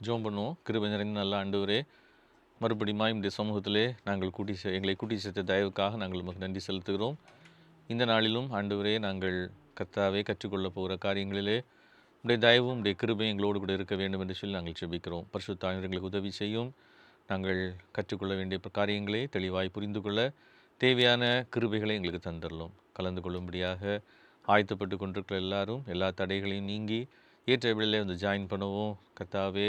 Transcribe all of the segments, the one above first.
ஜெபம் பண்ணுவோம். கிருபை நிறைந்த நல்ல ஆண்டவரே, மறுபடியும் இந்த சமூகத்திலே நாங்கள் எங்களை கூட்டி சேர்த்த தயவுக்காக நாங்கள் உமக்கு நன்றி செலுத்துகிறோம். இந்த நாளிலும் ஆண்டவரே, நாங்கள் கர்த்தாவே கற்றுக்கொள்ளப் போகிற காரியங்களிலே உடைய தயவும் உடைய கிருபை எங்களோடு கூட இருக்க வேண்டும் என்று சொல்லி நாங்கள் ஜெபிக்கிறோம். பரிசுத்த ஆண்டவரே, எங்களுக்கு உதவி செய்யும். நாங்கள் கற்றுக்கொள்ள வேண்டிய காரியங்களை தெளிவாய் புரிந்து கொள்ள தேவையான கிருபைகளை எங்களுக்கு தந்தரலும். கலந்து கொள்ளும்படியாக ஆயத்தப்பட்டு கொண்டிருக்கிற எல்லாரும் எல்லா தடைகளையும் நீங்கி ஏற்ற விடையிலே வந்து ஜாயின் பண்ணுவோம். கர்த்தாவே,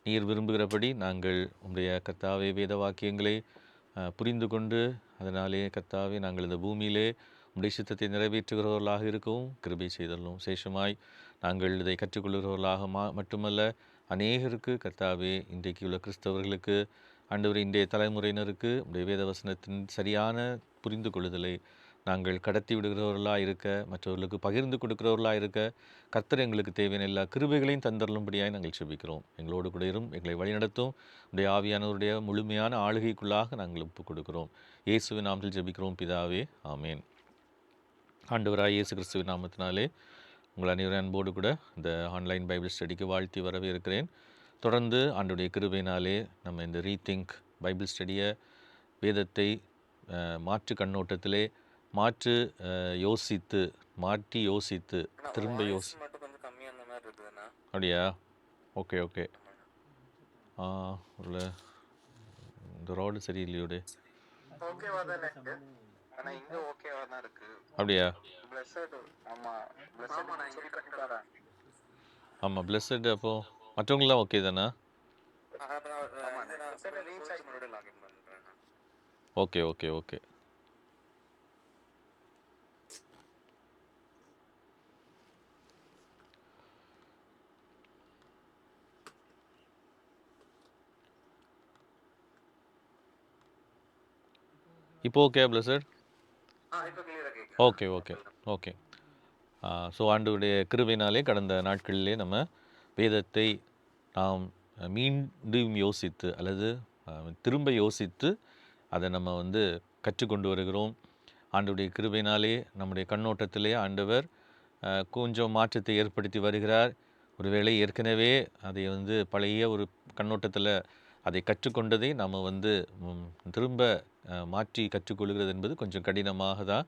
நீர் விரும்புகிறபடி நாங்கள் உம்முடைய கர்த்தாவே வேத வாக்கியங்களை புரிந்து கொண்டு அதனாலே கர்த்தாவே நாங்கள் இந்த பூமியிலே உம்முடைய சித்தத்தை நிறைவேற்றுகிறவர்களாக இருக்கவும் கிருபை செய்தரலும். விசேஷமாய் நாங்கள் இதை கற்றுக்கொள்கிறவர்களாக மட்டுமல்ல, அநேகருக்கு கர்த்தாவே, இன்றைக்கு உள்ள கிறிஸ்தவர்களுக்கு ஆண்டவரே, இன்றைய தலைமுறையினருக்கு உடைய வேத வசனத்தின் சரியான புரிந்து கொள்ளுதலை நாங்கள் கடத்தி விடுகிறவர்களாக இருக்க, மற்றவர்களுக்கு பகிர்ந்து கொடுக்கிறவர்களாக இருக்க கர்த்தர் எங்களுக்கு தேவையான எல்லா கிருபைகளையும் தந்தரலும்படியாக நாங்கள் செபிக்கிறோம். எங்களோடு கூட எங்களை வழிநடத்தும் உடைய ஆவியானவருடைய முழுமையான ஆளுகைக்குள்ளாக நாங்கள் ஒப்புக் கொடுக்கிறோம். இயேசுவின் நாமத்தில் ஜெபிக்கிறோம் பிதாவே, ஆமேன். ஆண்டவராய் இயேசு கிறிஸ்துவின் நாமத்தினாலே உங்கள் அனைவரும் அன்போடு கூட இந்த ஆன்லைன் பைபிள் ஸ்டடிக்கு வாழ்த்தி வரவேற்கிறேன். தொடர்ந்து ஆண்டுடைய கிருபையினாலே நம்ம இந்த ரீதிங்க் பைபிள் ஸ்டடியை வேதத்தை மாற்று கண்ணோட்டத்திலே மாற்றி யோசித்து திரும்ப அப்படியா? Okay okay. ஒரு இந்த ரோடு சரியில்லையோடு. அப்படியா? ஆமாம், பிளஸட். அப்போ மற்றவங்களாம் ஓகே தானா? Okay okay okay. இப்போ okay blessed? Okay okay okay. So ஆண்டவருடைய கிருபையினாலே கடந்த நாட்களிலே நம்ம வேதத்தை நாம் மீண்டும் யோசித்து அல்லது திரும்ப யோசித்து அதை நம்ம வந்து கற்றுக்கொண்டு வருகிறோம். ஆண்டவருடைய கிருபையினாலே நம்முடைய கண்ணோட்டத்திலே ஆண்டவர் கொஞ்சம் மாற்றத்தை ஏற்படுத்தி வருகிறார். ஒருவேளை ஏற்கனவே அதை வந்து பழைய ஒரு கண்ணோட்டத்தில் அதை கற்றுக்கொண்டதை நாம் வந்து திரும்ப மாற்றி கற்றுக்கொள்கிறது என்பது கொஞ்சம் கடினமாக தான்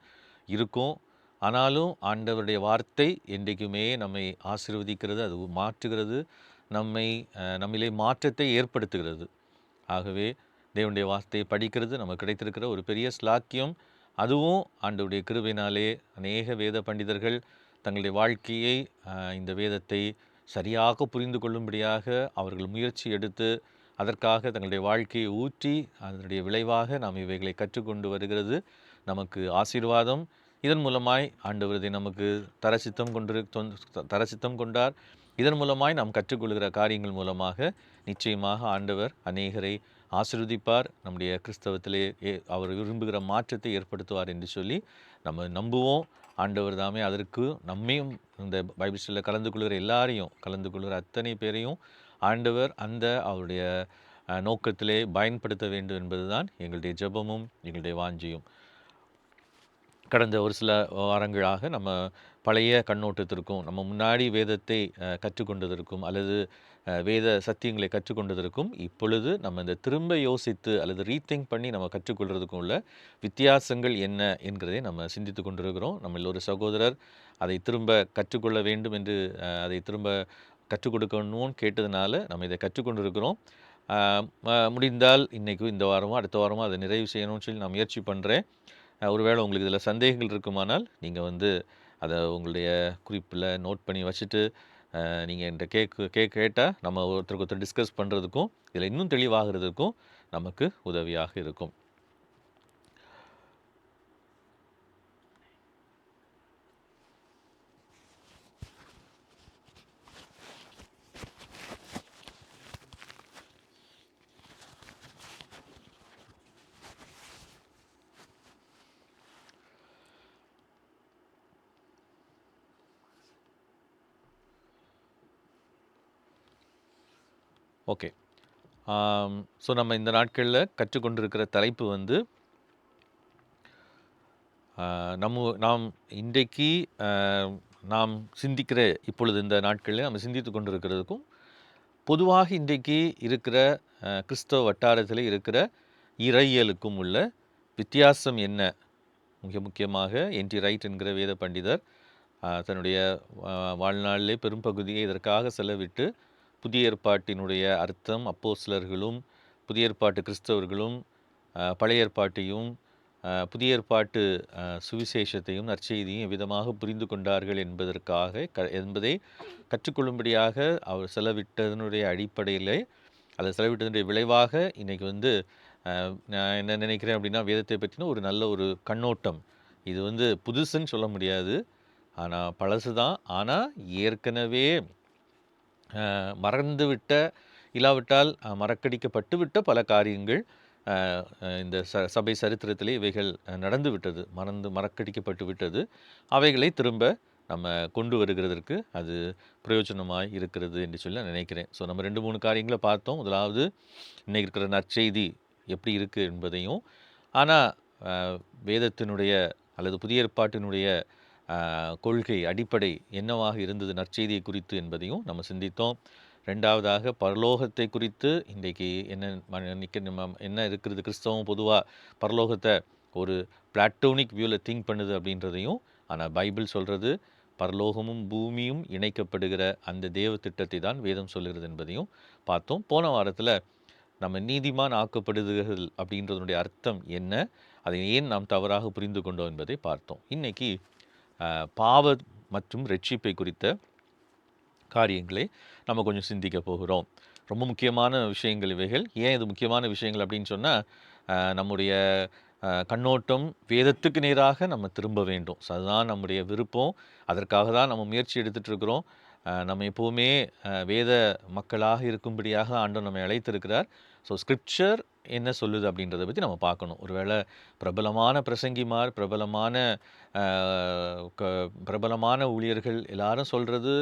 இருக்கும். ஆனாலும் ஆண்டவருடைய வார்த்தை என்றைக்குமே நம்மை ஆசீர்வதிக்கிறது, அது மாற்றுகிறது, நம்மிலே மாற்றத்தை ஏற்படுத்துகிறது. ஆகவே தேவனுடைய வார்த்தையை படிக்கிறது நமக்கு கிடைத்திருக்கிற ஒரு பெரிய ஸ்லாக்கியம். அதுவும் ஆண்டவருடைய கிருபையினாலே அநேக வேத பண்டிதர்கள் தங்களுடைய வாழ்க்கையை இந்த வேதத்தை சரியாக புரிந்து கொள்ளும்படியாக அவர்கள் முயற்சி எடுத்து அதற்காக தங்களுடைய வாழ்க்கையை ஊற்றி அதனுடைய விளைவாக நாம் இவைகளை கற்றுக்கொண்டு வருகிறது நமக்கு ஆசீர்வாதம். இதன் மூலமாய் ஆண்டவர் இதை நமக்கு தரசித்தம் கொண்டார். இதன் மூலமாய் நாம் கற்றுக்கொள்கிற காரியங்கள் மூலமாக நிச்சயமாக ஆண்டவர் அநேகரை ஆசீர்வதிப்பார். நம்முடைய கிறிஸ்தவத்திலே அவர் விரும்புகிற மாற்றத்தை ஏற்படுத்துவார் என்று சொல்லி நம்ம நம்புவோம். ஆண்டவர் தாமே அதற்கு நம்மையும் இந்த பைபிள் ஸ்டடியில் கலந்து கொள்கிற அத்தனை பேரையும் ஆண்டவர் அந்த அவருடைய நோக்கத்திலே பயன்படுத்த வேண்டும் என்பதுதான் எங்களுடைய ஜெபமும் எங்களுடைய வாஞ்சியும். கடந்த ஒரு சில வாரங்களாக நம்ம பழைய கண்ணோட்டத்திற்கும் நம்ம முன்னாடி வேதத்தை கற்றுக்கொண்டதற்கும் அல்லது வேத சத்தியங்களை கற்றுக்கொண்டதற்கும் இப்பொழுது நம்ம இந்த திரும்ப யோசித்து அல்லது ரீதிங்க் பண்ணி நம்ம கற்றுக்கொள்கிறதுக்கும் உள்ள வித்தியாசங்கள் என்ன என்கிறதை நம்ம சிந்தித்து கொண்டிருக்கிறோம். நம்ம ஒரு சகோதரர் அதை திரும்ப கற்றுக்கொள்ள வேண்டும் என்று அதை திரும்ப கற்றுக் கொடுக்கணும்னு கேட்டதுனால நம்ம இதை கற்றுக்கொண்டிருக்கிறோம். முடிந்தால் இன்றைக்கு இந்த வாரமோ அடுத்த வாரமோ அதை நிறைவு செய்யணும்னு சொல்லி நான் முயற்சி பண்ணுறேன். ஒருவேளை உங்களுக்கு இதில் சந்தேகங்கள் இருக்குமானால் நீங்கள் வந்து அதை உங்களுடைய குறிப்பில் நோட் பண்ணி வச்சுட்டு நீங்கள் என்கிட்ட கேட்டால் நம்ம ஒருத்தருக்கு டிஸ்கஸ் பண்ணுறதுக்கும் இதில் இன்னும் தெளிவாகிறதுக்கும் நமக்கு உதவியாக இருக்கும். ஓகே. ஸோ நம்ம இந்த நாட்களில் கற்றுக்கொண்டிருக்கிற தலைப்பு வந்து நாம் இன்றைக்கு நாம் சிந்திக்கிற இப்பொழுது இந்த நாட்களில் நம்ம சிந்தித்து கொண்டிருக்கிறதுக்கும் பொதுவாக இன்றைக்கு இருக்கிற கிறிஸ்தவ வட்டாரத்தில் இருக்கிற இறையியலுக்கும் உள்ள வித்தியாசம் என்ன? முக்கியமாக என்டி ரைட் என்கிற வேத பண்டிதர் தன்னுடைய வாழ்நாளிலே பெரும்பகுதியை இதற்காக செலவிட்டு புதிய ஏற்பாட்டினுடைய அர்த்தம் அப்போஸ்தலர்களும் புதிய ஏற்பாட்டு கிறிஸ்தவர்களும் பழைய ஏற்பாட்டையும் புதிய ஏற்பாட்டு சுவிசேஷத்தையும் நற்செய்தியும் எவ்விதமாக புரிந்து கொண்டார்கள் என்பதை கற்றுக்கொள்ளும்படியாக அவர் செலவிட்டதனுடைய அடிப்படையில் அதை செலவிட்டதனுடைய விளைவாக இன்றைக்கி வந்து நான் என்ன நினைக்கிறேன் அப்படின்னா, வேதத்தை பற்றின ஒரு நல்ல ஒரு கண்ணோட்டம். இது வந்து புதுசுன்னு சொல்ல முடியாது, ஆனால் பழசு தான். ஆனால் ஏற்கனவே மறந்துவிட்ட இல்லாவிட்டால் மறக்கடிக்கப்பட்டு விட்ட பல காரியங்கள் இந்த சபை சரித்திரத்திலே இவைகள் நடந்து விட்டது, மறக்கடிக்கப்பட்டு விட்டது. அவைகளை திரும்ப நம்ம கொண்டு வருகிறதற்கு அது பிரயோஜனமாய் இருக்கிறது என்று சொல்லி நான் நினைக்கிறேன். ஸோ நம்ம 2-3 காரியங்களை பார்த்தோம். முதலாவது இன்னைக்கு இருக்கிற நற்செய்தி எப்படி இருக்குது என்பதையும், ஆனால் வேதத்தினுடைய அல்லது புதிய ஏற்பாட்டினுடைய கொள்கை அடிப்படை என்னவாக இருந்தது நற்செய்தியை குறித்து என்பதையும் நம்ம சிந்தித்தோம். 2வதாக பரலோகத்தை குறித்து இன்றைக்கு என்ன இருக்கிறது, கிறிஸ்தவம் பொதுவாக பரலோகத்தை ஒரு பிளாட்டோனிக் வியூவில் திங்க் பண்ணுது அப்படின்றதையும், ஆனால் பைபிள் சொல்கிறது பரலோகமும் பூமியும் இணைக்கப்படுகிற அந்த தேவ திட்டத்தை தான் வேதம் சொல்லுகிறது என்பதையும் பார்த்தோம். போன வாரத்தில் நம்ம நீதிமான் ஆக்கப்படுதுகள் அப்படின்றதனுடைய அர்த்தம் என்ன, அதை ஏன் நாம் தவறாக புரிந்து கொண்டோம் என்பதை பார்த்தோம். இன்றைக்கி பாவ மற்றும் ரட்சிப்பை குறித்த காரியங்களை நம்ம கொஞ்சம் சிந்திக்க போகிறோம். ரொம்ப முக்கியமான விஷயங்கள் இவைகள். ஏன் இது முக்கியமான விஷயங்கள் அப்படின்னு சொன்னால், நம்முடைய கண்ணோட்டம் வேதத்துக்கு நேராக நம்ம திரும்ப வேண்டும். ஸோ அதுதான் நம்முடைய விருப்பம். அதற்காக தான் நம்ம முயற்சி எடுத்துகிட்டு இருக்கிறோம். நம்ம எப்போவுமே வேத மக்களாக இருக்கும்படியாக ஆண்டவர் நம்மை அழைத்திருக்கிறார். ஸோ ஸ்கிரிப்சர் என்ன சொல்லுது அப்படின்றத பற்றி நம்ம பார்க்கணும். ஒருவேளை பிரபலமான பிரசங்கிமார், பிரபலமான ஊழியர்கள் எல்லாரும் சொல்கிறது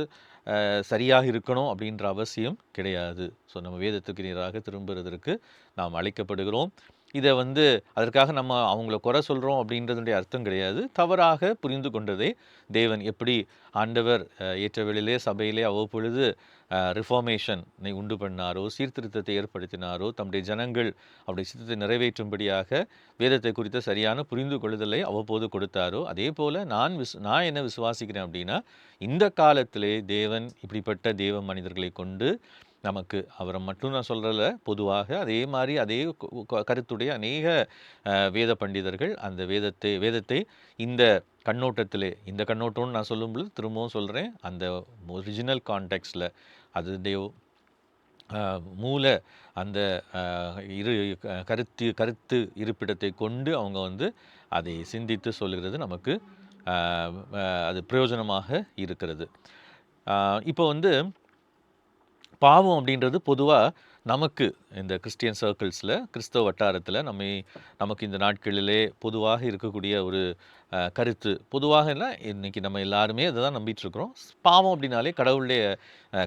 சரியாக இருக்கணும் அப்படின்ற அவசியம் கிடையாது. ஸோ நம்ம வேதத்துக்கு நேராக திரும்புறதற்கு நாம் அழைக்கப்படுகிறோம். இதை வந்து அதற்காக நம்ம அவங்கள குறை சொல்கிறோம் அப்படின்றதுடைய அர்த்தம் கிடையாது. தவறாக புரிந்து கொண்டதே தேவன் எப்படி ஆண்டவர் ஏற்ற வேளையிலே சபையிலே அவ்வப்பொழுது ரிஃபார்மேஷனை உண்டு பண்ணாரோ, சீர்திருத்தத்தை ஏற்படுத்தினாரோ, தம்முடைய ஜனங்கள் அவருடைய சித்தத்தை நிறைவேற்றும்படியாக வேதத்தை குறித்த சரியான புரிந்து கொள்ளுதலை அவ்வப்போது கொடுத்தாரோ, அதே போல் நான் என்ன விசுவாசிக்கிறேன் அப்படின்னா, இந்த காலத்திலே தேவன் இப்படிப்பட்ட தேவ மனிதர்களை கொண்டு நமக்கு அவரை மட்டும் நான் சொல்கிறல, பொதுவாக அதே மாதிரி அதே கருத்துடைய அநேக வேத பண்டிதர்கள் அந்த வேதத்தை இந்த கண்ணோட்டம்னு நான் சொல்லும்பொழுது திரும்பவும் சொல்கிறேன், அந்த ஒரிஜினல் கான்டெக்ஸ்டில் அது மூல அந்த கருத்து இருப்பிடத்தை கொண்டு அவங்க வந்து அதை சிந்தித்து சொல்லுகிறது நமக்கு அது பிரயோஜனமாக இருக்கிறது. இப்போ வந்து பாவம் அப்படின்றது பொதுவாக நமக்கு இந்த கிறிஸ்டியன் சர்க்கிள்ஸில், கிறிஸ்தவ வட்டாரத்தில் நமக்கு இந்த நாட்களிலே பொதுவாக இருக்கக்கூடிய ஒரு கருத்து, பொதுவாகனா இன்றைக்கி நம்ம எல்லாருமே அதை தான் நம்பிட்டுருக்குறோம். பாவம் அப்படின்னாலே கடவுளுடைய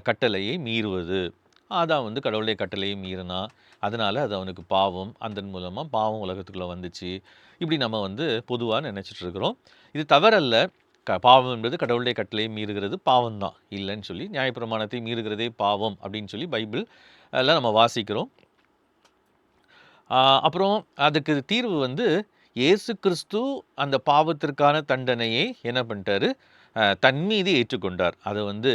கட்டளையை மீறுவது. அதான் வந்து கடவுளுடைய கட்டளையை மீறினா அதனால் அது அவனுக்கு பாவம், அதன் மூலமாக பாவம் உலகத்துக்குள்ளே வந்துச்சு, இப்படி நம்ம வந்து பொதுவாக நினச்சிட்ருக்கிறோம். இது தவறல்ல. பாவம் என்பது கடவுளுடைய கட்டளையை மீறுகிறது பாவம்தான், இல்லைன்னு சொல்லி நியாயப்பிரமாணத்தை மீறுகிறதே பாவம் அப்படின்னு சொல்லி பைபிள் எல்லாம் நம்ம வாசிக்கிறோம். அப்புறம் அதுக்கு தீர்வு வந்து இயேசு கிறிஸ்து அந்த பாவத்திற்கான தண்டனையை என்ன பண்ணிட்டாரு, தன் மீது ஏற்றுக்கொண்டார். அதை வந்து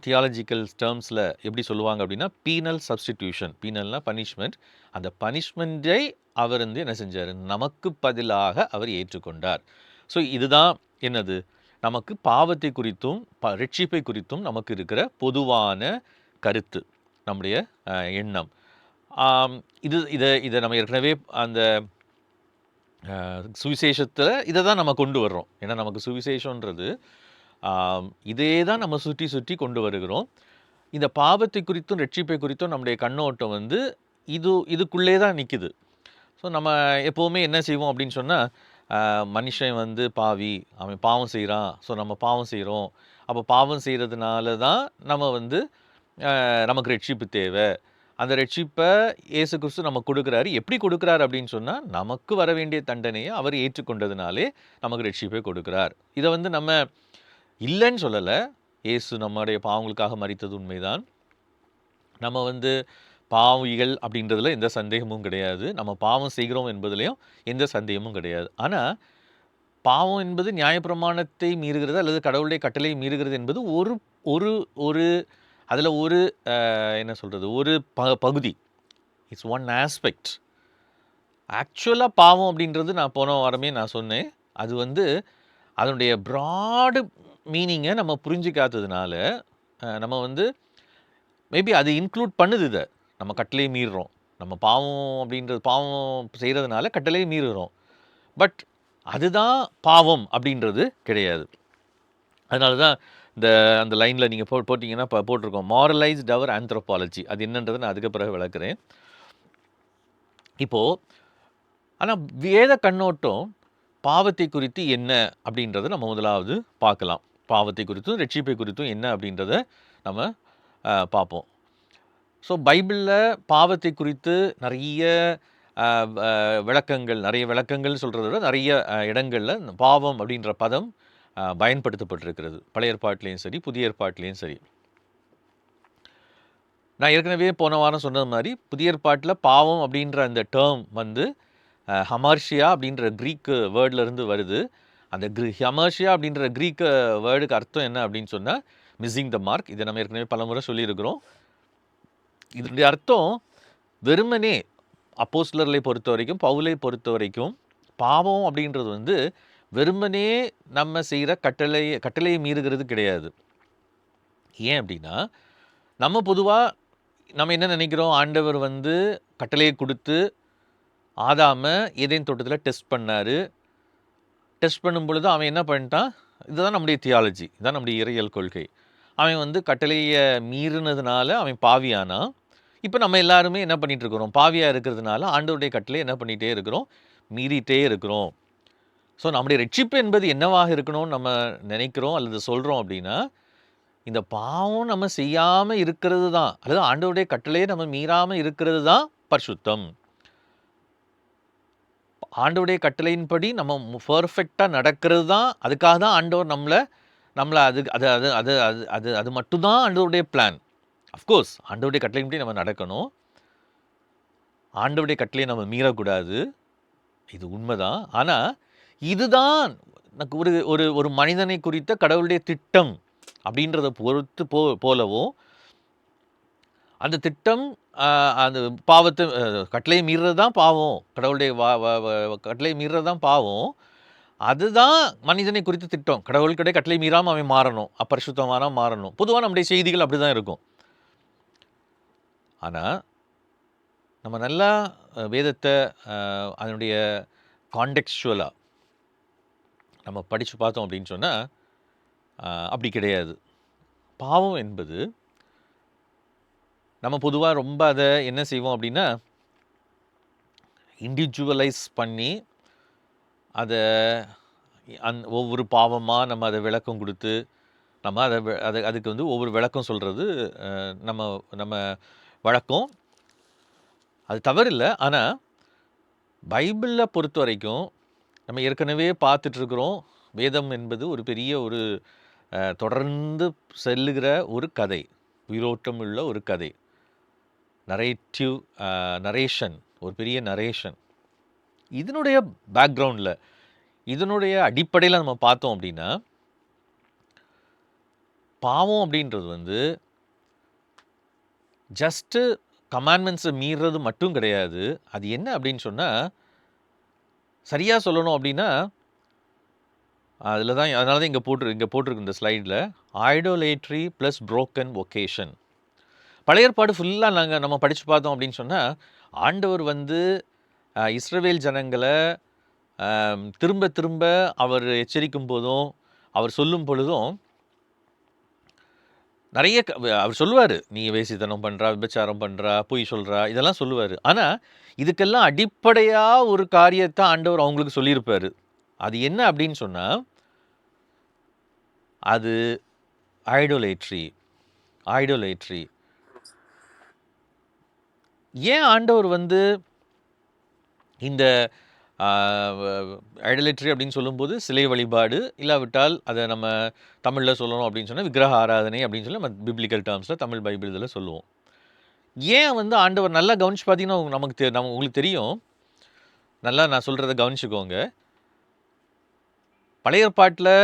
தியாலஜிக்கல் டேர்ம்ஸில் எப்படி சொல்லுவாங்க அப்படின்னா, பீனல் சப்ஸ்டிடியூஷன். பீனல்னா பனிஷ்மெண்ட். அந்த பனிஷ்மெண்ட்டை அவர் வந்து என்ன செஞ்சார், நமக்கு பதிலாக அவர் ஏற்றுக்கொண்டார். ஸோ இதுதான் என்னது, நமக்கு பாவத்தை குறித்தும் ரட்சிப்பை குறித்தும் நமக்கு இருக்கிற பொதுவான கருத்து, நம்முடைய எண்ணம். இதை நம்ம ஏற்கனவே அந்த சுவிசேஷத்தில் இதை தான் நம்ம கொண்டு வர்றோம். ஏன்னா நமக்கு சுவிசேஷன்றது இதே தான் நம்ம சுற்றி சுற்றி கொண்டு வருகிறோம். இந்த பாவத்தை குறித்தும் ரட்சிப்பை குறித்தும் நம்முடைய கண்ணோட்டம் வந்து இதுக்குள்ளே தான் நிற்குது. ஸோ நம்ம எப்போவுமே என்ன செய்வோம் அப்படின்னு சொன்னால், மனுஷன் வந்து பாவி, அவன் பாவம் செய்கிறான், ஸோ நம்ம பாவம் செய்கிறோம், அப்போ பாவம் செய்கிறதுனால தான் நம்ம வந்து நமக்கு ரட்சிப்பு தேவை, அந்த ரட்சிப்பை இயேசு கிறிஸ்து நமக்கு கொடுக்குறாரு. எப்படி கொடுக்குறாரு அப்படின்னு சொன்னால், நமக்கு வர வேண்டிய தண்டனையை அவர் ஏற்றுக்கொண்டதுனாலே நமக்கு ரட்சிப்பை கொடுக்குறார். இதை வந்து நம்ம இல்லைன்னு சொல்லலை. இயேசு நம்முடைய பாவங்களுக்காக மரித்தது உண்மைதான். நம்ம வந்து பாவிகள் அப்படின்றதுல எந்த சந்தேகமும் கிடையாது. நம்ம பாவம் செய்கிறோம் என்பதிலயும் எந்த சந்தேகமும் கிடையாது. ஆனா, பாவம் என்பது நியாயப்பிரமாணத்தை மீறுகிறது அல்லது கடவுளுடைய கட்டளையை மீறுகிறது என்பது ஒரு ஒரு ஒரு அதில ஒரு என்ன சொல்றது? ஒரு பகுதி. It's one aspect. ஆக்சுவலா பாவம் அப்படின்றது நான் போன வாரமே நான் சொன்னேன். அது வந்து அதனுடைய ப்ராடு மீனிங்க நம்ம புரிஞ்சுக்காததுனால, நம்ம வந்து மேபி அது இன்க்ளூட் பண்ணுது இத. நம்ம கட்டளையை மீறுறோம். நம்ம பாவம் அப்படின்றது பாவம் செய்றதுனால கட்டளையை மீறுறோம். பட் அதுதான் பாவம் அப்படின்றது கிடையாது. அதனால தான் இந்த அந்த லைன்ல நீங்க போட்டீங்கன்னா போட்டிருக்கோம். மாரலைஸ்ட் அவர் ஆந்த்ரோபாலஜி. அது என்னன்றத நான் அதுக்கு பிறகு விளக்குறேன். இப்போ ஆனா வேத கண்ணோட்டம் பாவத்தை குறித்து என்ன அப்படின்றத நம்ம முதலாவது பார்க்கலாம். பாவத்தை குறித்தும், ரட்சிப்பை குறித்தும் என்ன அப்படின்றத நம்ம பார்ப்போம். ஸோ பைபிள்ல பாவத்தை குறித்து நிறைய விளக்கங்கள், நிறைய விளக்கங்கள் சொல்றத விட நிறைய இடங்கள்ல பாவம் அப்படின்ற பதம் பயன்படுத்தப்பட்டிருக்கிறது. பழைய ஏற்பாட்டிலயும் சரி, புதிய ஏற்பாட்டிலயும் சரி. நான் ஏற்கனவே போன வாரம் சொன்னது மாதிரி, புதிய ஏற்பாட்டில் பாவம் அப்படின்ற அந்த டேர்ம் வந்து ஹமார்ஷியா அப்படின்ற க்ரீக் வேர்ட்ல இருந்து வருது. அந்த ஹமார்ஷியா அப்படின்ற க்ரீக் வேர்டுக்கு அர்த்தம் என்ன அப்படின்னு சொன்னால், மிஸ்ஸிங் த மார்க். இதை நம்ம ஏற்கனவே பலமுறை சொல்லியிருக்கிறோம். இதனுடைய அர்த்தம் வெறுமனே அப்போஸ்தலர்களை பொறுத்த வரைக்கும், பவுலை பொறுத்த வரைக்கும், பாவம் அப்படின்றது வந்து வெறுமனே நம்ம செய்கிற கட்டளையை மீறுகிறது கிடையாது. ஏன் அப்படின்னா, நம்ம பொதுவாக நம்ம என்ன நினைக்கிறோம், ஆண்டவர் வந்து கட்டளையை கொடுத்து ஆதாம ஏதேன் தோட்டத்தில் டெஸ்ட் பண்ணார். டெஸ்ட் பண்ணும் பொழுது அவன் என்ன பண்ணிட்டான், இதுதான் நம்முடைய தியாலஜி, இதுதான் நம்முடைய இறையியல் கொள்கை. அவன் வந்து கட்டளையை மீறினதுனால அவன் பாவியானான். இப்போ நம்ம எல்லாருமே என்ன பண்ணிட்டு இருக்கிறோம், பாவியாக இருக்கிறதுனால ஆண்டவருடைய கட்டளை என்ன பண்ணிகிட்டே இருக்கிறோம், மீறிட்டே இருக்கிறோம். ஸோ நம்முடைய ரட்சிப்பு என்பது என்னவாக இருக்கணும்னு நம்ம நினைக்கிறோம் அல்லது சொல்கிறோம் அப்படின்னா, இந்த பாவம் நம்ம செய்யாமல் இருக்கிறது தான், அல்லது ஆண்டவருடைய கட்டளையை நம்ம மீறாமல் இருக்கிறது தான் பரிசுத்தம். ஆண்டவருடைய கட்டளையின்படி நம்ம பர்ஃபெக்டாக நடக்கிறது தான், அதுக்காக தான் ஆண்டவர் நம்மளை அது அது அது அது அது அது அது மட்டும்தான் ஆண்டவருடைய பிளான். அஃப்கோர்ஸ் ஆண்டவருடைய கட்டளையின்படி நம்ம நடக்கணும், ஆண்டவருடைய கட்டளையை நம்ம மீறக்கூடாது, இது உண்மைதான். ஆனால் இதுதான் ஒரு ஒரு ஒரு மனிதனை குறித்த கடவுளுடைய திட்டம் அப்படின்றத பொறுத்து போலவும், அந்த திட்டம் அந்த பாவத்தை கட்டளையை மீறுறது தான் பாவம், கடவுளுடைய கட்டளையை மீறுறது தான் பாவம், அதுதான் மனிதனை குறித்த திட்டம். கடவுளுடைய கட்டளை மீறாமல் அவன் மாறணும், அப்பரிசுத்தமான மாறணும். பொதுவாக நம்முடைய செய்திகள் அப்படி தான் இருக்கும். ஆனால் நம்ம நல்லா வேதத்தை அதனுடைய கான்டெக்ஸ்சுவலாக நம்ம படித்து பார்த்தோம் அப்படின்னு சொன்னால் அப்படி கிடையாது. பாவம் என்பது நம்ம பொதுவாக ரொம்ப அதை என்ன செய்வோம் அப்படின்னா, இண்டிவிஜுவலைஸ் பண்ணி அதை ஒவ்வொரு பாவமாக நம்ம அதை விளக்கம் கொடுத்து நம்ம அதுக்கு வந்து ஒவ்வொரு விளக்கம் சொல்கிறது நம்ம நம்ம வழக்கம். அது தவறில்லை. ஆனால் பைபிளில் பொறுத்த வரைக்கும் நம்ம ஏற்கனவே பார்த்துட்ருக்குறோம், வேதம் என்பது ஒரு பெரிய ஒரு தொடர்ந்து செல்லுகிற ஒரு கதை, உயிரோட்டம் உள்ள ஒரு கதை, நரேஷன், ஒரு பெரிய நரேஷன். இதனுடைய பேக்ரவுண்டில், இதனுடைய அடிப்படையில் நம்ம பார்த்தோம் அப்படின்னா, பாவம் அப்படின்றது வந்து ஜஸ்ட்டு கமாண்ட்மெண்ட்ஸை மீறுறது மட்டும் கிடையாது. அது என்ன அப்படின்னு சொன்னால், சரியாக சொல்லணும் அப்படின்னா, அதில் தான், அதனால தான் இங்கே போட்டிருக்கு இந்த ஸ்லைடில், ஐடோலேட்ரி ப்ளஸ் புரோக்கன் வொகேஷன். பழைய ஏற்பாடு ஃபுல்லாக நம்ம படித்து பார்த்தோம் அப்படின்னு சொன்னால், ஆண்டவர் வந்து இஸ்ரவேல் ஜனங்களை திரும்ப திரும்ப அவர் எச்சரிக்கும் போதும், அவர் சொல்லும் பொழுதும் நிறைய அவர் சொல்லுவார், நீ வேசித்தனம் பண்ணுறா, விபச்சாரம் பண்ணுறா, பொய் சொல்கிறா, இதெல்லாம் சொல்லுவார். ஆனால் இதுக்கெல்லாம் அடிப்படையாக ஒரு காரியத்தை ஆண்டவர் அவங்களுக்கு சொல்லியிருப்பார். அது என்ன அப்படின்னு சொன்னால், அது ஐடோலேட்ரி. ஏன் ஆண்டவர் வந்து இந்த ஐடோலேட்ரி அப்படின்னு சொல்லும்போது சிலை வழிபாடு, இல்லாவிட்டால் அதை நம்ம தமிழில் சொல்லணும் அப்படின்னு சொன்னால் விக்கிரக ஆராதனை அப்படின்னு சொல்லி நம்ம பிப்ளிக்கல் டேர்ம்ஸில் தமிழ் பைபிள் இதில் சொல்லுவோம். ஏன் வந்து ஆண்டவர் நல்லா கவனிச்சு பார்த்தீங்கன்னா உங்களுக்கு தெரியும். நல்லா நான் சொல்கிறத கவனிச்சுக்கோங்க. பழைய ஏற்பாட்டில்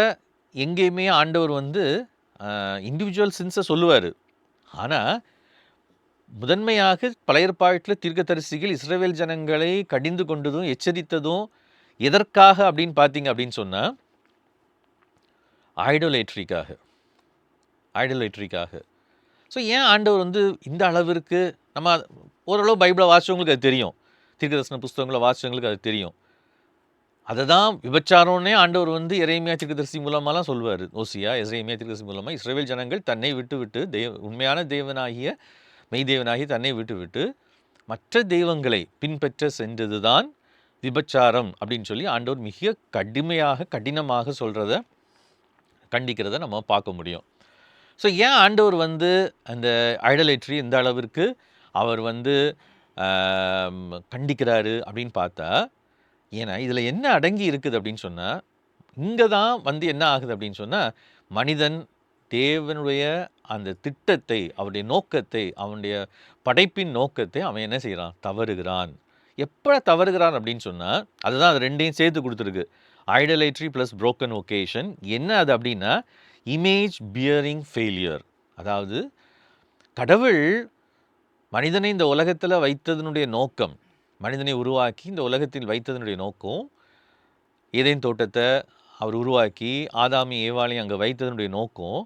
எங்கேயுமே ஆண்டவர் வந்து இண்டிவிஜுவல் சின்ஸை சொல்லுவார். ஆனால் முதன்மையாக பழைய ஏற்பாட்டில் தீர்க்கதரிசிகள் இஸ்ரவேல் ஜனங்களை கடிந்து கொண்டதும் எச்சரித்ததும் எதற்காக அப்படின்னு பார்த்தீங்க அப்படின்னு சொன்னால் ஐடோலேட்ரிக்காக. ஸோ ஏன் ஆண்டவர் வந்து இந்த அளவிற்கு நம்ம ஓரளவு பைபிளை வாசிச்சவங்களுக்கு அது தெரியும், தீர்க்கதரிசன புஸ்தகங்களை வாசிச்சவங்களுக்கு அது தெரியும். அதை தான் விபச்சாரம்னே ஆண்டவர் வந்து எரேமியா தீர்க்கதரிசி மூலமாலாம் சொல்வார். ஓசியா எரேமியா தீர்க்கதரிசி மூலமாக இஸ்ரவேல் ஜனங்கள் தன்னை விட்டு உண்மையான தேவனாகிய மெய்தேவனாகி தன்னை விட்டு மற்ற தெய்வங்களை பின்பற்ற சென்றது தான் விபச்சாரம் அப்படின்னு சொல்லி ஆண்டவர் மிக கடினமாக சொல்கிறத கண்டிக்கிறத நம்ம பார்க்க முடியும். ஸோ ஏன் ஆண்டவர் வந்து அந்த ஐடலேட்ரி இந்த அளவிற்கு அவர் வந்து கண்டிக்கிறாரு அப்படின்னு பார்த்தா, ஏன்னா இதில் என்ன அடங்கி இருக்குது அப்படின்னு சொன்னால், இங்கே தான் வந்து என்ன ஆகுது அப்படின்னு சொன்னால், மனிதன் தேவனுடைய அந்த திட்டத்தை, அவருடைய நோக்கத்தை, அவனுடைய படைப்பின் நோக்கத்தை அவன் என்ன செய்கிறான்? தவறுகிறான். எப்போ தவறுகிறான் அப்படின்னு சொன்னால், அதுதான் அது ரெண்டையும் சேர்த்து கொடுத்துருக்கு. Idolatry plus broken occasion. என்ன அது அப்படின்னா, இமேஜ் பியரிங் ஃபெயிலியர். அதாவது கடவுள் மனிதனை இந்த உலகத்தில் வைத்ததனுடைய நோக்கம், மனிதனை உருவாக்கி இந்த உலகத்தில் வைத்ததனுடைய நோக்கம், ஏதேன் தோட்டத்தை அவர் உருவாக்கி ஆதாமி ஏவாளையும் அங்கே வைத்ததனுடைய நோக்கம்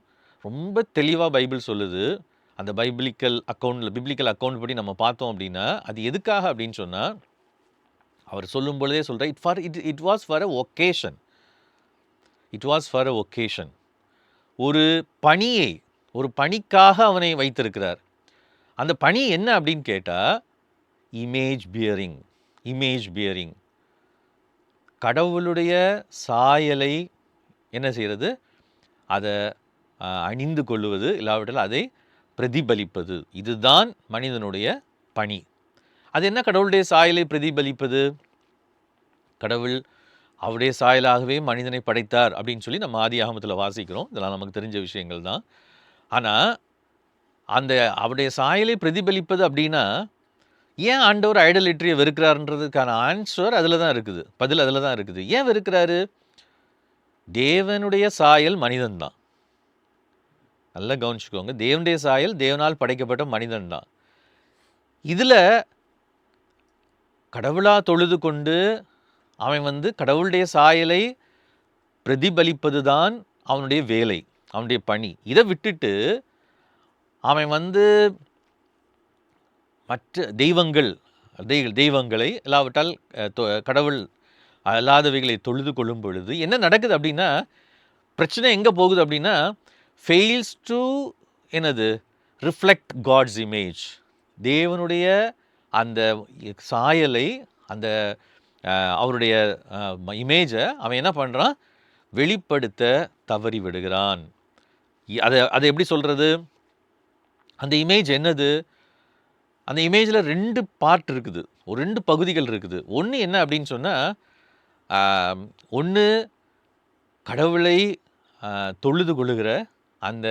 ரொம்ப தெளிவாக பைபிள் சொல்லுது. அந்த பிப்ளிக்கல் அக்கௌண்ட் படி நம்ம பார்த்தோம் அப்படின்னா, அது எதுக்காக அப்படின்னு சொன்னால், அவர் சொல்லும் பொழுதே சொல்கிறார், it was for a occasion. ஒரு பணிக்காக அவனை வைத்திருக்கிறார். அந்த பணி என்ன அப்படின்னு கேட்டால், இமேஜ் பியரிங். கடவுளுடைய சாயலை என்ன செய்கிறது? அதை அணிந்து கொள்வது, இல்லாவிட்டால் அதை பிரதிபலிப்பது. இதுதான் மனிதனுடைய பணி. அது என்ன கடவுளுடைய சாயலை பிரதிபலிப்பது? கடவுள் அவருடைய சாயலாகவே மனிதனை படைத்தார் அப்படின்னு சொல்லி நம்ம ஆதியாகமத்தில் வாசிக்கிறோம். இதெல்லாம் நமக்கு தெரிஞ்ச விஷயங்கள் தான். ஆனால் அந்த அவருடைய சாயலை பிரதிபலிப்பது அப்படின்னா, ஏன் ஆண்டவர் ஐடலேட்ரியை வெறுக்கிறாருன்றதுக்கான ஆன்சர் அதில் தான் இருக்குது, பதில் அதில் தான் இருக்குது. ஏன் வெறுக்கிறாரு? தேவனுடைய சாயல் மனிதன் தான். நல்லா கவனிச்சுக்கோங்க, தேவனுடைய சாயல் தேவனால் படைக்கப்பட்ட மனிதன் தான். இதில் கடவுளாக தொழுது கொண்டு அவன் வந்து கடவுளுடைய சாயலை பிரதிபலிப்பது தான் அவனுடைய வேலை, அவனுடைய பணி. இதை விட்டுட்டு அவன் வந்து மற்ற தெய்வங்களை இல்லாவிட்டால் கடவுள் அல்லாதவைகளை தொழுது கொள்ளும் பொழுது என்ன நடக்குது அப்படின்னா, பிரச்சனை எங்கே போகுது அப்படின்னா, fails to reflect God's image. தேவனுடைய அந்த சாயலை, அந்த அவருடைய இமேஜை அவன் என்ன பண்ணுறான்? வெளிப்படுத்த தவறி விடுகிறான். அதை எப்படி சொல்கிறது? அந்த இமேஜ் என்னது? அந்த இமேஜில் 2 பார்ட் இருக்குது, ஒரு 2 பகுதிகள் இருக்குது. ஒன்று என்ன அப்படின்னு சொன்னால், ஒன்று கடவுளை தொழுது கொள்ளுகிற அந்த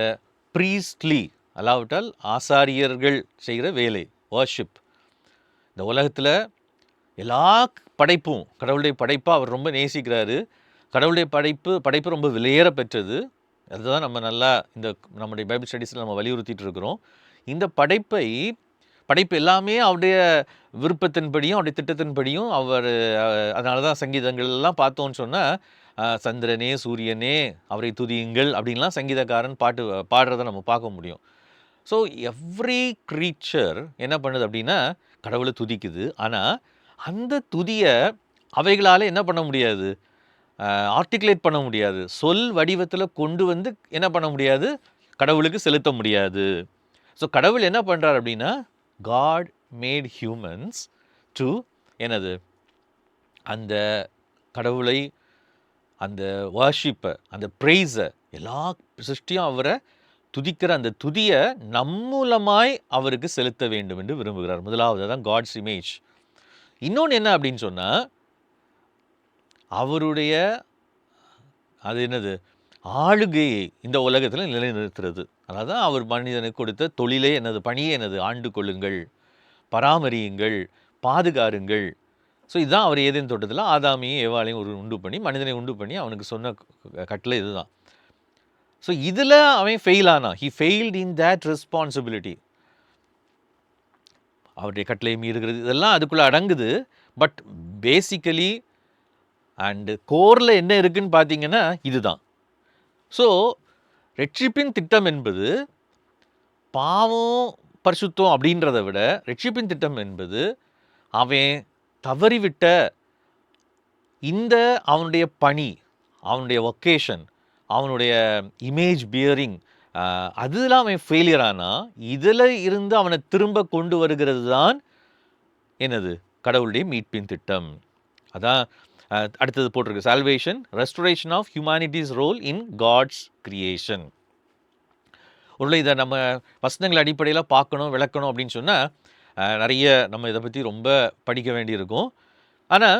ப்ரீஸ்ட்லி, அல்லாவிட்டால் ஆசாரியர்கள் செய்கிற வேலை, வர்ஷிப். இந்த உலகத்தில் எல்லா படைப்பும் கடவுளுடைய படைப்பாக அவர் ரொம்ப நேசிக்கிறாரு. கடவுளுடைய படைப்பு ரொம்ப விலையேற பெற்றது. அதுதான் நம்ம நல்லா நம்முடைய பைபிள் ஸ்டடீஸில் நம்ம வலியுறுத்திட்டு இருக்கிறோம். இந்த படைப்பு எல்லாமே அவருடைய விருப்பத்தின்படியும் அவருடைய திட்டத்தின்படியும் அதனால தான் சங்கீதங்கள் எல்லாம் பார்த்தோன்னு சொன்னால், சந்திரனே சூரியனே அவரை துதியுங்கள் அப்படின்லாம் சங்கீதக்காரன் பாடுறதை நம்ம பார்க்க முடியும். ஸோ எவ்ரி க்ரீச்சர் என்ன பண்ணுது அப்படின்னா கடவுளை துதிக்குது. ஆனால் அந்த துதியை அவைகளால் என்ன பண்ண முடியாது? ஆர்டிகுலேட் பண்ண முடியாது. சொல் வடிவத்தில் கொண்டு வந்து என்ன பண்ண முடியாது? கடவுளுக்கு செலுத்த முடியாது. ஸோ கடவுள் என்ன பண்ணுறார் அப்படின்னா, God made humans to அந்த கடவுளை, அந்த வர்ஷிப்பை, அந்த ப்ரைஸை, எல்லா சிருஷ்டியும் அவரை துதிக்கிற அந்த துதியை நம்மூலமாய் அவருக்கு செலுத்த வேண்டும் என்று விரும்புகிறார். முதலாவது தான் காட்ஸ் இமேஜ். இன்னொன்று என்ன அப்படின்னு சொன்னால், அவருடைய ஆளுகையை இந்த உலகத்தில் நிலைநிறுத்துறது. அதான் அவர் மனிதனுக்கு கொடுத்த தொழிலே என்னது, பணியே என்னது, ஆண்டு கொள்ளுங்கள், பராமரியுங்கள், பாதுகாருங்கள். ஸோ இதுதான் அவர் ஏதேன் தோட்டத்தில் ஆதாமையும் ஏவாளையும் உண்டு பண்ணி, மனிதனை உண்டு பண்ணி அவனுக்கு சொன்ன கட்டளை இதுதான். ஸோ இதில் அவன் ஃபெயில் ஆனான். He failed in that responsibility. அவருடைய கட்டளை மீறுகிறது இதெல்லாம் அதுக்குள்ளே அடங்குது. பட் பேசிக்கலி அண்டு கோரில் என்ன இருக்குன்னு பார்த்தீங்கன்னா இதுதான். ஸோ ரட்சிப்பின் திட்டம் என்பது பாவம் பரிசுத்தம் அப்படின்றத விட, ரட்சிப்பின் திட்டம் என்பது அவன் தவறிவிட்ட இந்த அவனுடைய பணி, அவனுடைய ஒகேஷன், அவனுடைய இமேஜ் பியரிங், அதில் அவன் ஃபெயிலியர் ஆனால் இதில் இருந்து அவனை திரும்ப கொண்டு வருகிறது தான் என்னது, கடவுளுடைய மீட்பின் திட்டம். அதான் அடுத்தது போட்டிருக்கு, salvation, restoration of humanity's role in God's creation. உள்ள இதை நம்ம வசனங்கள் அடிப்படையில் பார்க்கணும், விளக்கணும் அப்படின்னு சொன்னால் நிறைய நம்ம இதை பற்றி ரொம்ப படிக்க வேண்டியிருக்கும். ஆனால்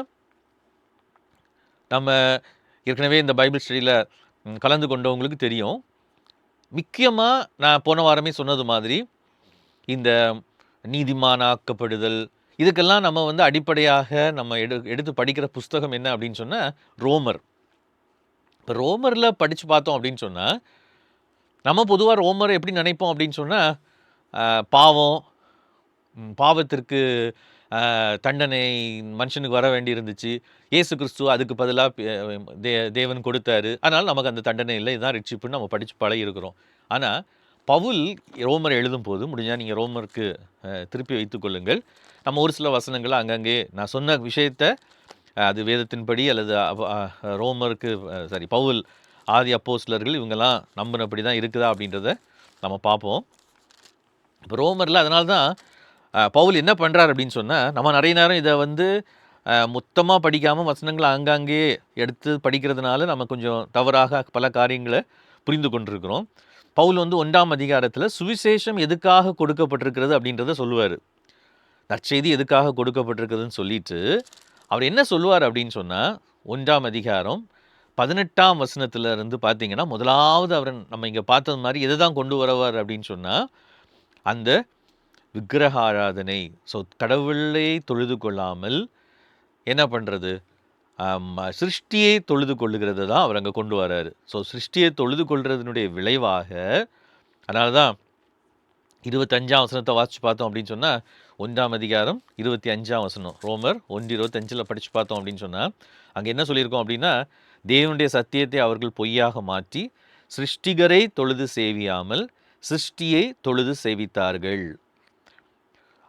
நம்ம ஏற்கனவே இந்த பைபிள் ஸ்டடியில் கலந்து கொண்டவங்களுக்கு தெரியும். முக்கியமாக நான் போன வாரமே சொன்னது மாதிரி இந்த நீதிமானாக்கப்படுதல், இதுக்கெல்லாம் நம்ம வந்து அடிப்படையாக நம்ம எடுத்து படிக்கிற புஸ்தகம் என்ன அப்படின்னு சொன்னால் ரோமர். இப்போ ரோமரில் படித்து பார்த்தோம் அப்படின்னு சொன்னால், நம்ம பொதுவாக ரோமரை எப்படி நினைப்போம் அப்படின்னு சொன்னால், பாவத்திற்கு தண்டனை மனுஷனுக்கு வர வேண்டி இருந்துச்சு, இயேசு கிறிஸ்து அதுக்கு பதிலாக தேவன் கொடுத்தாரு, அதனால் நமக்கு அந்த தண்டனை இல்லை, இதுதான் ரட்சிப்புன்னு நம்ம படித்து பழகி இருக்கிறோம். ஆனால் பவுல் ரோமரை எழுதும் போது, முடிஞ்சால் நீங்கள் ரோமருக்கு திருப்பி வைத்துக்கொள்ளுங்கள், நம்ம ஒரு சில வசனங்களை அங்கங்கே நான் சொன்ன விஷயத்தை அது வேதத்தின்படி அல்லது ரோமருக்கு பவுல் ஆதி அப்போஸ்தலர்கள் இவங்கெல்லாம் நம்பினபடி தான் இருக்குதா அப்படின்றத நம்ம பார்ப்போம். இப்போ ரோமரில் அதனால தான் பவுல் என்ன பண்ணுறார் அப்படின்னு சொன்னால், நம்ம நிறைய நேரம் இதை வந்து மொத்தமாக படிக்காமல் வசனங்களை ஆங்காங்கே எடுத்து படிக்கிறதுனால நம்ம கொஞ்சம் தவறாக பல காரியங்களை புரிந்து கொண்டிருக்கிறோம். பவுல் வந்து 1ஆம் அதிகாரத்தில் சுவிசேஷம் எதுக்காக கொடுக்கப்பட்டிருக்கிறது அப்படின்றத சொல்லுவார். நற்செய்தி எதுக்காக கொடுக்கப்பட்டிருக்குதுன்னு சொல்லிட்டு அவர் என்ன சொல்லுவார் அப்படின்னு சொன்னால், 1ஆம் அதிகாரம் 18ஆம் வசனத்திலிருந்து பார்த்தீங்கன்னா, முதலாவது அவர் நம்ம இங்கே பார்த்தது மாதிரி எதை தான் கொண்டு வரவார் அப்படின்னு சொன்னால், அந்த விக்கிரக ஆராதனை. ஸோ கடவுளை தொழுது கொள்ளாமல் என்ன பண்ணுறது, சிருஷ்டியை தொழுது கொள்ளுகிறது தான் அவர் அங்கே கொண்டு வர்றாரு. ஸோ சிருஷ்டியை தொழுது கொள்றதுனுடைய விளைவாக, அதனால தான் 25ஆம் வசனத்தை வாசித்து பார்த்தோம் அப்படின்னு சொன்னால், 1ஆம் அதிகாரம் 25ஆம் வசனம், ரோமர் 1:25 படித்து பார்த்தோம் அப்படின்னு சொன்னால், அங்கே என்ன சொல்லியிருக்கோம் அப்படின்னா, தேவனுடைய சத்தியத்தை அவர்கள் பொய்யாக மாற்றி சிருஷ்டிகரை தொழுது சேவியாமல் சிருஷ்டியை தொழுது சேவித்தார்கள்.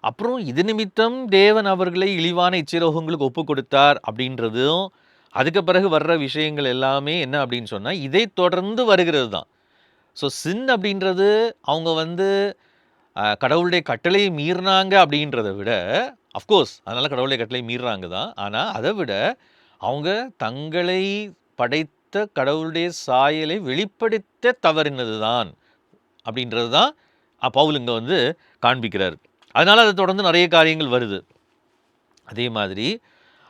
அப்புறம் இது நிமித்தம் தேவன் அவர்களை இழிவான இச்சிரோகங்களுக்கு ஒப்பு கொடுத்தார் அப்படின்றதும், அதுக்கு பிறகு வர்ற விஷயங்கள் எல்லாமே என்ன அப்படின்னு சொன்னால் இதை தொடர்ந்து வருகிறது தான். ஸோ சின் அப்படின்றது அவங்க வந்து கடவுளுடைய கட்டளையை மீறினாங்க அப்படின்றத விட, அஃப்கோர்ஸ் அதனால் கடவுளுடைய கட்டளை மீறுறாங்க தான், ஆனால் அதை விட அவங்க தங்களை படைத்த கடவுளுடைய சாயலை வெளிப்படுத்த தவறினது தான் அப்படின்றது தான் பவுல் இங்கே வந்து காண்பிக்கிறார். அதனால் அதை தொடர்ந்து நிறைய காரியங்கள் வருது. அதே மாதிரி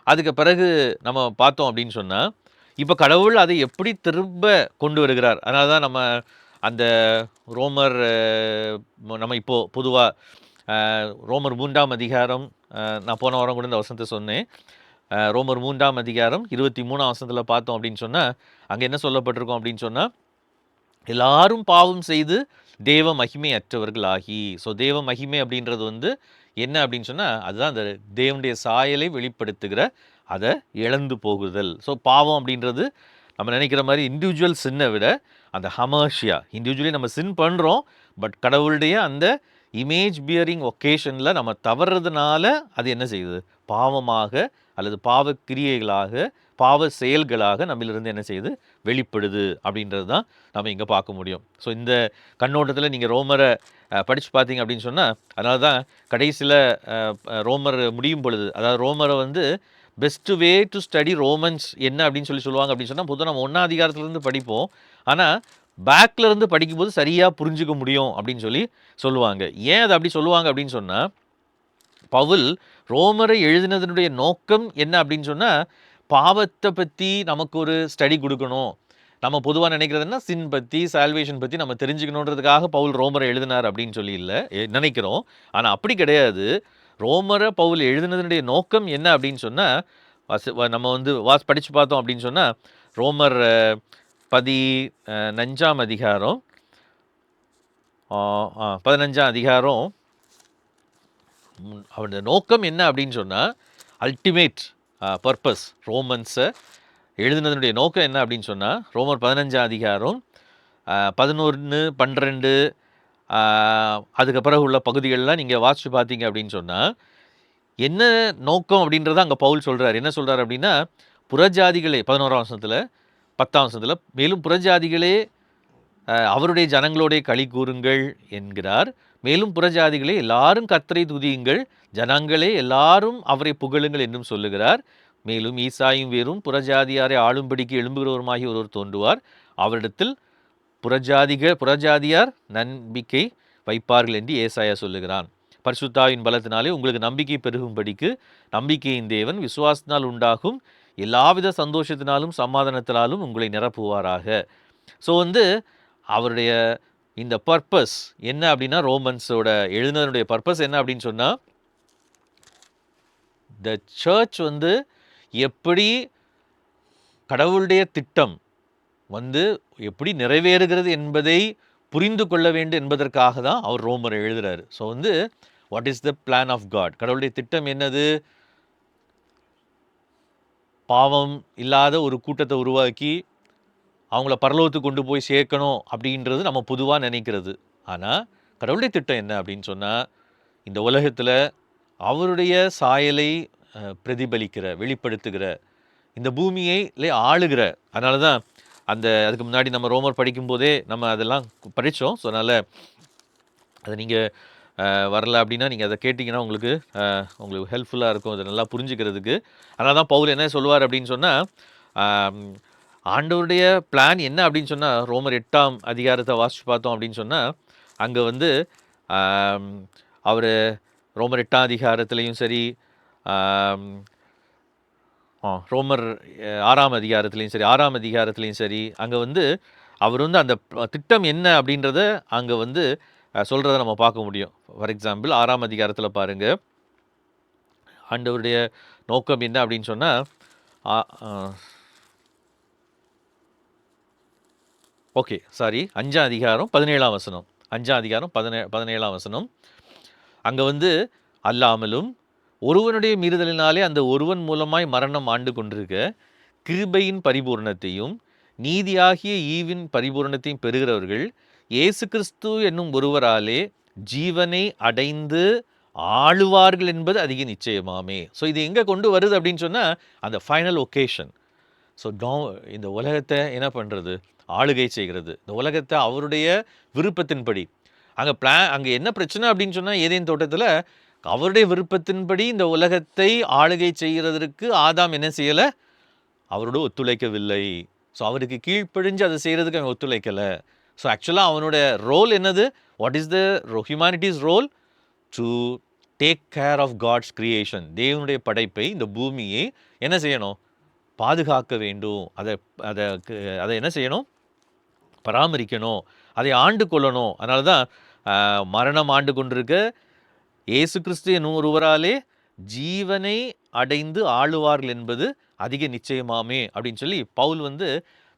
அதுக்கு பிறகு நம்ம பார்த்தோம் அப்படின்னு சொன்னால், இப்போ கடவுள் அதை எப்படி திரும்ப கொண்டு வருகிறார். அதனால தான் நம்ம அந்த ரோமர், நம்ம இப்போது பொதுவாக ரோமர் 3ஆம் அதிகாரம், நான் போன வாரம் கூட இந்த வசனத்தை சொன்னேன், ரோமர் 3ஆம் அதிகாரம் 23ஆம் வசனத்தில் பார்த்தோம் அப்படின்னு சொன்னால், அங்கே என்ன சொல்லப்பட்டிருக்கோம் அப்படின்னு சொன்னால், எல்லாரும் பாவம் செய்து தேவ மகிமை அற்றவர்கள் ஆகி. ஸோ தேவ மகிமை அப்படின்றது வந்து என்ன அப்படின்னு சொன்னால், அதுதான் அந்த தேவனுடைய சாயலை வெளிப்படுத்துகிற, அதை இழந்து போகுதல். ஸோ பாவம் அப்படின்றது நம்ம நினைக்கிற மாதிரி இண்டிவிஜுவல் சின்னை விட அந்த ஹமர்ஷியா, இண்டிவிஜுவலி நம்ம சின் பண்ணுறோம், பட் கடவுளுடைய அந்த இமேஜ் பியரிங் ஒகேஷனில் நம்ம தவறுறதுனால அது என்ன செய்யுது, பாவமாக அல்லது பாவ கிரியைகளாக, பாவ செயல்களாக நம்மளிருந்து என்ன செய்யுது, வெளிப்படுது அப்படின்றது தான் நம்ம இங்கே பார்க்க முடியும். ஸோ இந்த கண்ணோட்டத்தில் நீங்கள் ரோமரை படித்து பார்த்தீங்க அப்படின்னு சொன்னால், அதனால தான் கடைசியில் ரோமர் முடியும் பொழுது, அதாவது ரோமரை வந்து best way to study Romans என்ன அப்படின்னு சொல்லுவாங்க அப்படின்னு சொன்னால், பொதுவாக நம்ம 1ஆம் அதிகாரத்துலேருந்து படிப்போம், ஆனால் பேக்லேருந்து படிக்கும்போது சரியாக புரிஞ்சுக்க முடியும் அப்படின்னு சொல்லுவாங்க. ஏன் அதை அப்படி சொல்லுவாங்க அப்படின்னு சொன்னால், பவுல் ரோமரை எழுதினதனுடைய நோக்கம் என்ன அப்படின்னு சொன்னால், பாவத்தை பற்றி நமக்கு ஒரு ஸ்டடி கொடுக்கணும், நம்ம பொதுவாக நினைக்கிறது என்ன, சின் பற்றி சால்வேஷன் பற்றி நம்ம தெரிஞ்சுக்கணுன்றதுக்காக பவுல் ரோமரை எழுதினார் அப்படின்னு சொல்லி இல்லை நினைக்கிறோம். ஆனால் அப்படி கிடையாது. ரோமரை பவுல் எழுதினதனுடைய நோக்கம் என்ன அப்படின்னு சொன்னால், நம்ம வந்து படித்து பார்த்தோம் அப்படின்னு சொன்னால், ரோமர் 15ஆம் அதிகாரம் 15ஆம் அதிகாரம் அவருடைய நோக்கம் என்ன அப்படின்னு சொன்னால், அல்டிமேட் பர்பஸ் ரோமன்ஸை எழுதினதனுடைய நோக்கம் என்ன அப்படின்னு சொன்னால், ரோமர் 15ஆம் அதிகாரம் 11, 12 அதுக்கு பிறகு உள்ள பகுதிகளெலாம் நீங்கள் வாசித்து பார்த்தீங்க அப்படின்னு சொன்னால், என்ன நோக்கம் அப்படின்றத அங்கே பவுல் சொல்கிறார். என்ன சொல்கிறார் அப்படின்னா, புறஜாதிகளே 11ஆம் வசனத்தில் 10ஆம் வசனத்தில், மேலும் புறஜாதிகளே அவருடைய ஜனங்களோடைய களி கூறுங்கள் என்கிறார். மேலும் புறஜாதிகளே எல்லாரும் கர்த்தரை துதியுங்கள், ஜனங்களே எல்லாரும் அவரை புகழுங்கள் என்றும் சொல்லுகிறார். மேலும் ஈசாயும் வேறும் புறஜாதியாரை ஆளும்படிக்கு எழும்புகிறவருமாகி ஒருவர் தோன்றுவார். அவரிடத்தில் புறஜாதியார் நம்பிக்கை வைப்பார்கள் என்று ஏசாயா சொல்லுகிறான். பரிசுத்தாவின் பலத்தினாலே உங்களுக்கு நம்பிக்கை பெருகும்படிக்கு நம்பிக்கையின் தேவன் விசுவாசத்தினால் உண்டாகும் எல்லாவித சந்தோஷத்தினாலும் சமாதானத்தினாலும் உங்களை நிரப்புவாராக. ஸோ வந்து அவருடைய இந்த பர்பஸ் என்ன அப்படின்னா, ரோமன்ஸோட எழுதினதனுடைய பர்பஸ் என்ன அப்படின்னு சொன்னால், த சர்ச் வந்து எப்படி கடவுளுடைய திட்டம் வந்து எப்படி நிறைவேறுகிறது என்பதை புரிந்து கொள்ள வேண்டும் என்பதற்காக தான் அவர் ரோமரை எழுதுறாரு. ஸோ வந்து what is the plan of God, கடவுளுடைய திட்டம் என்னது? பாவம் இல்லாத ஒரு கூட்டத்தை உருவாக்கி அவங்கள பரலோகத்துக்கு கொண்டு போய் சேர்க்கணும் அப்படின்றது நம்ம பொதுவாக நினைக்கிறது. ஆனால் கடவுளுடைய திட்டம் என்ன அப்படின்னு சொன்னால், இந்த உலகத்தில் அவருடைய சாயலை பிரதிபலிக்கிற, வெளிப்படுத்துகிற, இந்த பூமியை ஆளுகிற. அதனால தான் அதுக்கு முன்னாடி நம்ம ரோமர் படிக்கும்போதே நம்ம அதெல்லாம் படித்தோம். ஸோ அதனால் அதை நீங்கள் வரல அப்படின்னா நீங்கள் அதை கேட்டிங்கன்னா உங்களுக்கு ஹெல்ப்ஃபுல்லாக இருக்கும், அதை நல்லா புரிஞ்சுக்கிறதுக்கு. அதனால தான் பவுல் என்ன சொல்லுவார் அப்படின்னு சொன்னால், ஆண்டவருடைய பிளான் என்ன அப்படின்னு சொன்னால், ரோமர் 8ஆம் அதிகாரத்தை வாசித்து பார்த்தோம் அப்படின்னு சொன்னால், அங்கே வந்து அவர் ரோமர் 8ஆம் அதிகாரத்துலேயும் சரி, ரோமர் 6ஆம் அதிகாரத்துலேயும் சரி அங்கே வந்து அவர் வந்து அந்த திட்டம் என்ன அப்படின்றத அங்கே வந்து சொல்கிறத நம்ம பார்க்க முடியும். ஃபார் எக்ஸாம்பிள் 6ஆம் அதிகாரத்தில் பாருங்கள், ஆண்டவருடைய நோக்கம் என்ன அப்படின்னு சொன்னால், ஓகே சாரி 5ஆம் அதிகாரம் 17ஆம் வசனம், 5ஆம் அதிகாரம் 17ஆம் வசனம், அங்கே வந்து அல்லாமலும் ஒருவனுடைய மீறுதலினாலே அந்த ஒருவன் மூலமாய் மரணம் ஆண்டு கொண்டிருக்க கிருபையின் பரிபூர்ணத்தையும் நீதியாகிய ஈவின் பரிபூர்ணத்தையும் பெறுகிறவர்கள் இயேசு கிறிஸ்து என்னும் ஒருவராலே ஜீவனை அடைந்து ஆளுவார்கள் என்பது அதிக நிச்சயமாமே. ஸோ இது எங்கே கொண்டு வருது அப்படின்னு சொன்னால், அந்த ஃபைனல் ஒகேஷன். ஸோ இந்த உலகத்தை என்ன பண்ணுறது? ஆளுகை செய்கிறது. இந்த உலகத்தை அவருடைய விருப்பத்தின்படி. அங்கே என்ன பிரச்சனை அப்படின்னு சொன்னால், ஏதேன் தோட்டத்தில் அவருடைய விருப்பத்தின்படி இந்த உலகத்தை ஆளுகை செய்கிறதற்கு ஆதாம் என்ன செய்யலை? அவரோட ஒத்துழைக்கவில்லை. ஸோ அவருக்கு கீழ்ப்படிஞ்சு அதை செய்கிறதுக்கு அவன் ஒத்துழைக்கலை. ஸோ ஆக்சுவலாக அவனோட ரோல் என்னது? What is the humanity's role? To take care of God's creation. தேவனுடைய படைப்பை, இந்த பூமியை என்ன செய்யணும்? பாதுகாக்க வேண்டும். அதை என்ன செய்யணும்? பராமரிக்கணும், அதை ஆண்டு கொள்ளணும். அதனால தான் மரணம் ஆண்டு கொண்டிருக்க இயேசு கிறிஸ்து என்னும் ஒருவராலே ஜீவனை அடைந்து ஆளுவார்கள் என்பது அதிக நிச்சயமாமே அப்படின்னு சொல்லி பவுல் வந்து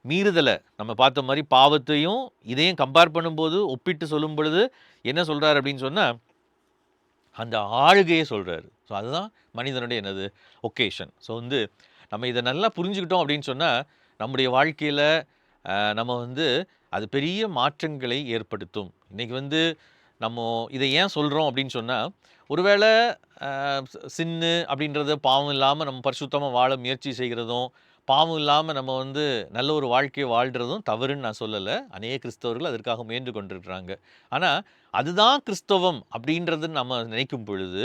மீறுதலை நம்ம பார்த்த மாதிரி பாவத்தையும் இதையும் கம்பேர் பண்ணும்போது ஒப்பிட்டு சொல்லும் பொழுது என்ன சொல்கிறார் அப்படின்னு சொன்னால், அந்த ஆளுகையை சொல்கிறாரு. ஸோ அதுதான் மனிதனுடைய என்னது ஒகேஷன். ஸோ வந்து நம்ம இதை நல்லா புரிஞ்சுக்கிட்டோம் அப்படின்னு சொன்னால், நம்முடைய வாழ்க்கையில் நம்ம வந்து அது பெரிய மாற்றங்களை ஏற்படுத்தும். இன்றைக்கி வந்து நம்ம இதை ஏன் சொல்கிறோம் அப்படின்னு சொன்னால், ஒருவேளை சின்னு அப்படின்றத பாவம் இல்லாமல் நம்ம பரிசுத்தமாக வாழ முயற்சி செய்கிறதும், பாவம் இல்லாமல் நம்ம வந்து நல்ல ஒரு வாழ்க்கையை வாழ்கிறதும் தவறுன்னு நான் சொல்லலை. அநேக கிறிஸ்தவர்கள் அதற்காக முயன்று கொண்டிருக்கிறாங்க. ஆனால் அதுதான் கிறிஸ்தவம் அப்படின்றது நம்ம நினைக்கும் பொழுது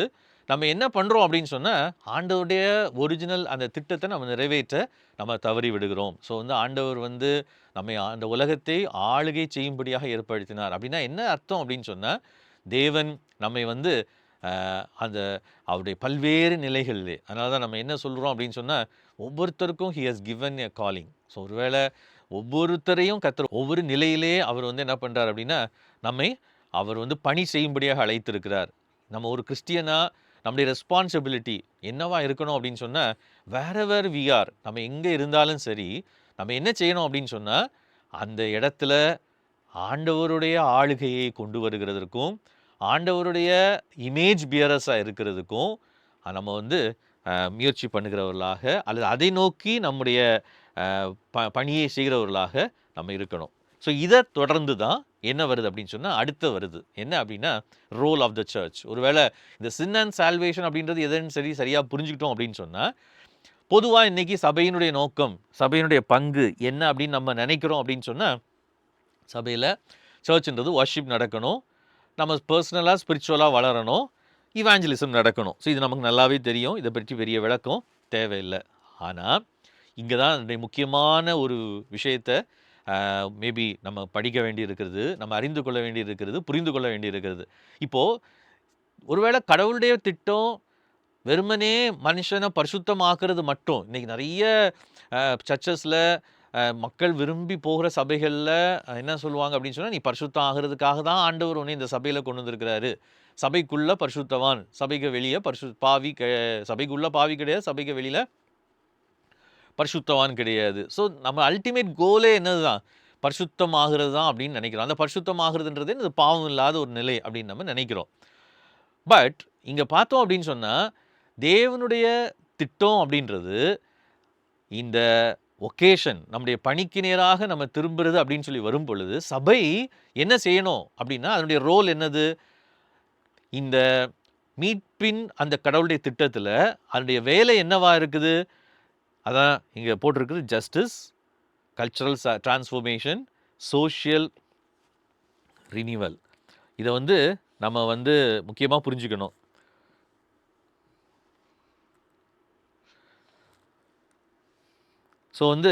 நம்ம என்ன பண்ணுறோம் அப்படின்னு சொன்னால், ஆண்டவருடைய ஒரிஜினல் அந்த திட்டத்தை நம்ம நிறைவேற்ற நம்ம தவறி விடுகிறோம். ஸோ வந்து ஆண்டவர் வந்து நம்மை அந்த உலகத்தை ஆளுகை செய்யும்படியாக ஏற்படுத்தினார். அப்படின்னா என்ன அர்த்தம் அப்படின்னு சொன்னால், தேவன் நம்மை வந்து அந்த அவருடைய பல்வேறு நிலைகளிலே, அதனால தான் நம்ம என்ன சொல்கிறோம் அப்படின்னு சொன்னால், ஒவ்வொருத்தருக்கும் he has given a calling. So ஒருவேளை ஒவ்வொருத்தரையும் கர்த்தர் ஒவ்வொரு நிலையிலே அவர் வந்து என்ன பண்றார் அப்படின்னா, நம்மை அவர் வந்து பணி செய்யும்படியாக அழைத்திருக்கிறார். நம்ம ஒரு கிறிஸ்டியனா நம்முடைய ரெஸ்பான்சிபிலிட்டி என்னவா இருக்கணும் அப்படின்னு சொன்னா, வேரெவர் வி ஆர் நம்ம எங்க இருந்தாலும் சரி, நம்ம என்ன செய்யணும் அப்படின்னு சொன்னா, அந்த இடத்துல ஆண்டவருடைய ஆளுகையை கொண்டு வருகிறதற்கும், ஆண்டவருடைய இமேஜ் பியரர்ஸா இருக்கிறதுக்கும் நம்ம வந்து முயற்சி பண்ணுகிறவர்களாக, அல்லது அதை நோக்கி நம்முடைய பணியை செய்கிறவர்களாக நம்ம இருக்கணும். ஸோ இதை தொடர்ந்து தான் என்ன வருது அப்படின்னு சொன்னால், அடுத்த வருது என்ன அப்படின்னா, ரோல் ஆஃப் த சர்ச். ஒருவேளை இந்த சின் அண்ட் சால்வேஷன் அப்படின்றது எதுன்னு சரியாக புரிஞ்சுக்கிட்டோம் அப்படின்னு சொன்னால், பொதுவாக இன்னைக்கு சபையினுடைய நோக்கம், சபையினுடைய பங்கு என்ன அப்படின்னு நம்ம நினைக்கிறோம் அப்படின்னு சொன்னால், சபையில் சர்ச்ன்றது வர்ஷிப் நடக்கணும், நம்ம பர்சனலாக ஸ்பிரிச்சுவலாக வளரணும், இவாஞ்சலிசம் நடக்கணும். ஸோ இது நமக்கு நல்லாவே தெரியும், இதை பற்றி பெரிய விளக்கம் தேவையில்லை. ஆனால் இங்கே தான் முக்கியமான ஒரு விஷயத்தை மேபி நம்ம படிக்க வேண்டி இருக்கிறது, நம்ம அறிந்து கொள்ள வேண்டி இருக்கிறது, புரிந்து கொள்ள வேண்டி இருக்கிறது. இப்போது ஒருவேளை கடவுளுடைய திட்டம் வெறுமனே மனுஷனை பரிசுத்தமாக்குறது மட்டும், இன்றைக்கி நிறைய சர்ச்சஸில் மக்கள் விரும்பி போகிற சபைகளில் என்ன சொல்லுவாங்க அப்படின்னு சொன்னால், நீ பரிசுத்தம் ஆகிறதுக்காக தான் ஆண்டவர் ஒன்று இந்த சபையில் கொண்டு வந்திருக்கிறாரு. சபைக்குள்ளே பரிசுத்தவான், சபைக்கு வெளியே பாவி சபைக்குள்ளே பாவி கிடையாது, சபைக்கு வெளியில் பரிசுத்தவான் கிடையாது. ஸோ நம்ம அல்டிமேட் கோலே என்னது தான், பரிசுத்தம் ஆகிறது தான் அப்படின்னு நினைக்கிறோம். அந்த பரிசுத்தம் ஆகுறதுன்றது இது பாவம் இல்லாத ஒரு நிலை அப்படின்னு நம்ம நினைக்கிறோம். பட் இங்கே பார்த்தோம் அப்படின்னு சொன்னால், தேவனுடைய திட்டம் அப்படின்றது இந்த ஒகேஷன் நம்முடைய பணிக்கு நேராக நம்ம திரும்புறது அப்படின்னு சொல்லி வரும் பொழுது, சபை என்ன செய்யணும் அப்படின்னா, அதனுடைய ரோல் என்னது, இந்த மீட்பின் அந்த கடவுளுடைய திட்டத்தில் அதனுடைய வேலை என்னவா இருக்குது, அதான் இங்கே போட்டிருக்குது, justice, cultural transformation, social renewal. இதை வந்து நம்ம வந்து முக்கியமாக புரிஞ்சுக்கணும். ஸோ வந்து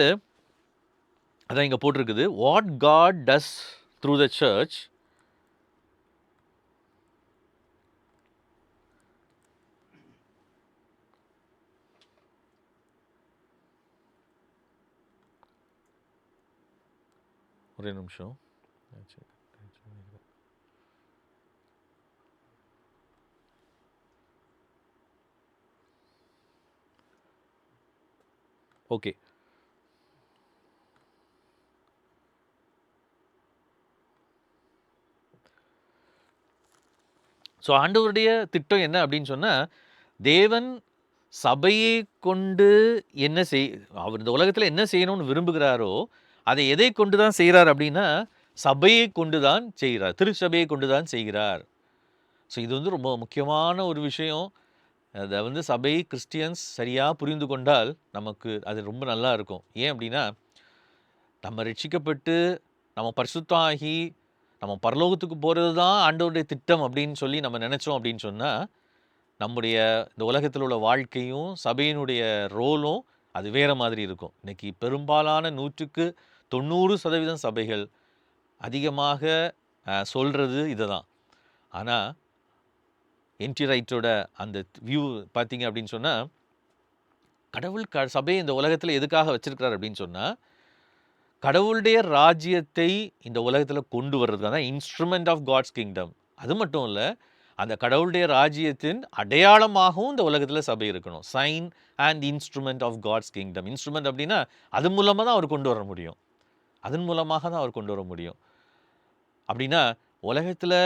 அதான் இங்கே போட்டிருக்குது, what God does through the church ஒரே நிமிஷம். ஓகே, ஸோ ஆண்டவருடைய திட்டம் என்ன அப்படின்னு சொன்னால், தேவன் சபையை கொண்டு என்ன அவர் இந்த உலகத்தில் என்ன செய்யணும்னு விரும்புகிறாரோ அதை எதை கொண்டு தான் செய்கிறார் அப்படின்னா, சபையை கொண்டு தான் செய்கிறார், திருச்சபையை கொண்டு தான் செய்கிறார். ஸோ இது வந்து ரொம்ப முக்கியமான ஒரு விஷயம். அதை வந்து சபை கிறிஸ்டியன்ஸ் சரியாக புரிந்து கொண்டால் நமக்கு அது ரொம்ப நல்லா இருக்கும். ஏன் அப்படின்னா, நம்ம ரட்சிக்கப்பட்டு நம்ம பரிசுத்தம் ஆகி நம்ம பரலோகத்துக்கு போகிறது தான் ஆண்டவருடைய திட்டம் அப்படின்னு சொல்லி நம்ம நினச்சோம் அப்படின்னு சொன்னால், நம்முடைய இந்த உலகத்தில் உள்ள வாழ்க்கையும் சபையினுடைய ரோலும் அது வேறு மாதிரி இருக்கும். இன்றைக்கி பெரும்பாலான 100% சபைகள் அதிகமாக சொல்கிறது இதை தான். ஆனால் என்டி ரைட்டோட அந்த வியூ பார்த்தீங்க அப்படின்னு சொன்னால், கடவுள் சபையை இந்த உலகத்தில் எதுக்காக வச்சிருக்கிறார் அப்படின்னு சொன்னால், கடவுளுடைய ராஜ்யத்தை இந்த உலகத்தில் கொண்டு வர்றது தான் இன்ஸ்ட்ருமெண்ட் ஆஃப் காட்ஸ் கிங்டம். அது மட்டும் இல்லை, அந்த கடவுளுடைய ராஜ்யத்தின் அடையாளமாகவும் இந்த உலகத்தில் சபை இருக்கணும். Sign and instrument of God's kingdom. Instrument அப்படின்னா அது மூலமாக தான் அவர் கொண்டு வர முடியும், அதன் மூலமாக தான் அவர் கொண்டு வர முடியும். அப்படின்னா உலகத்தில்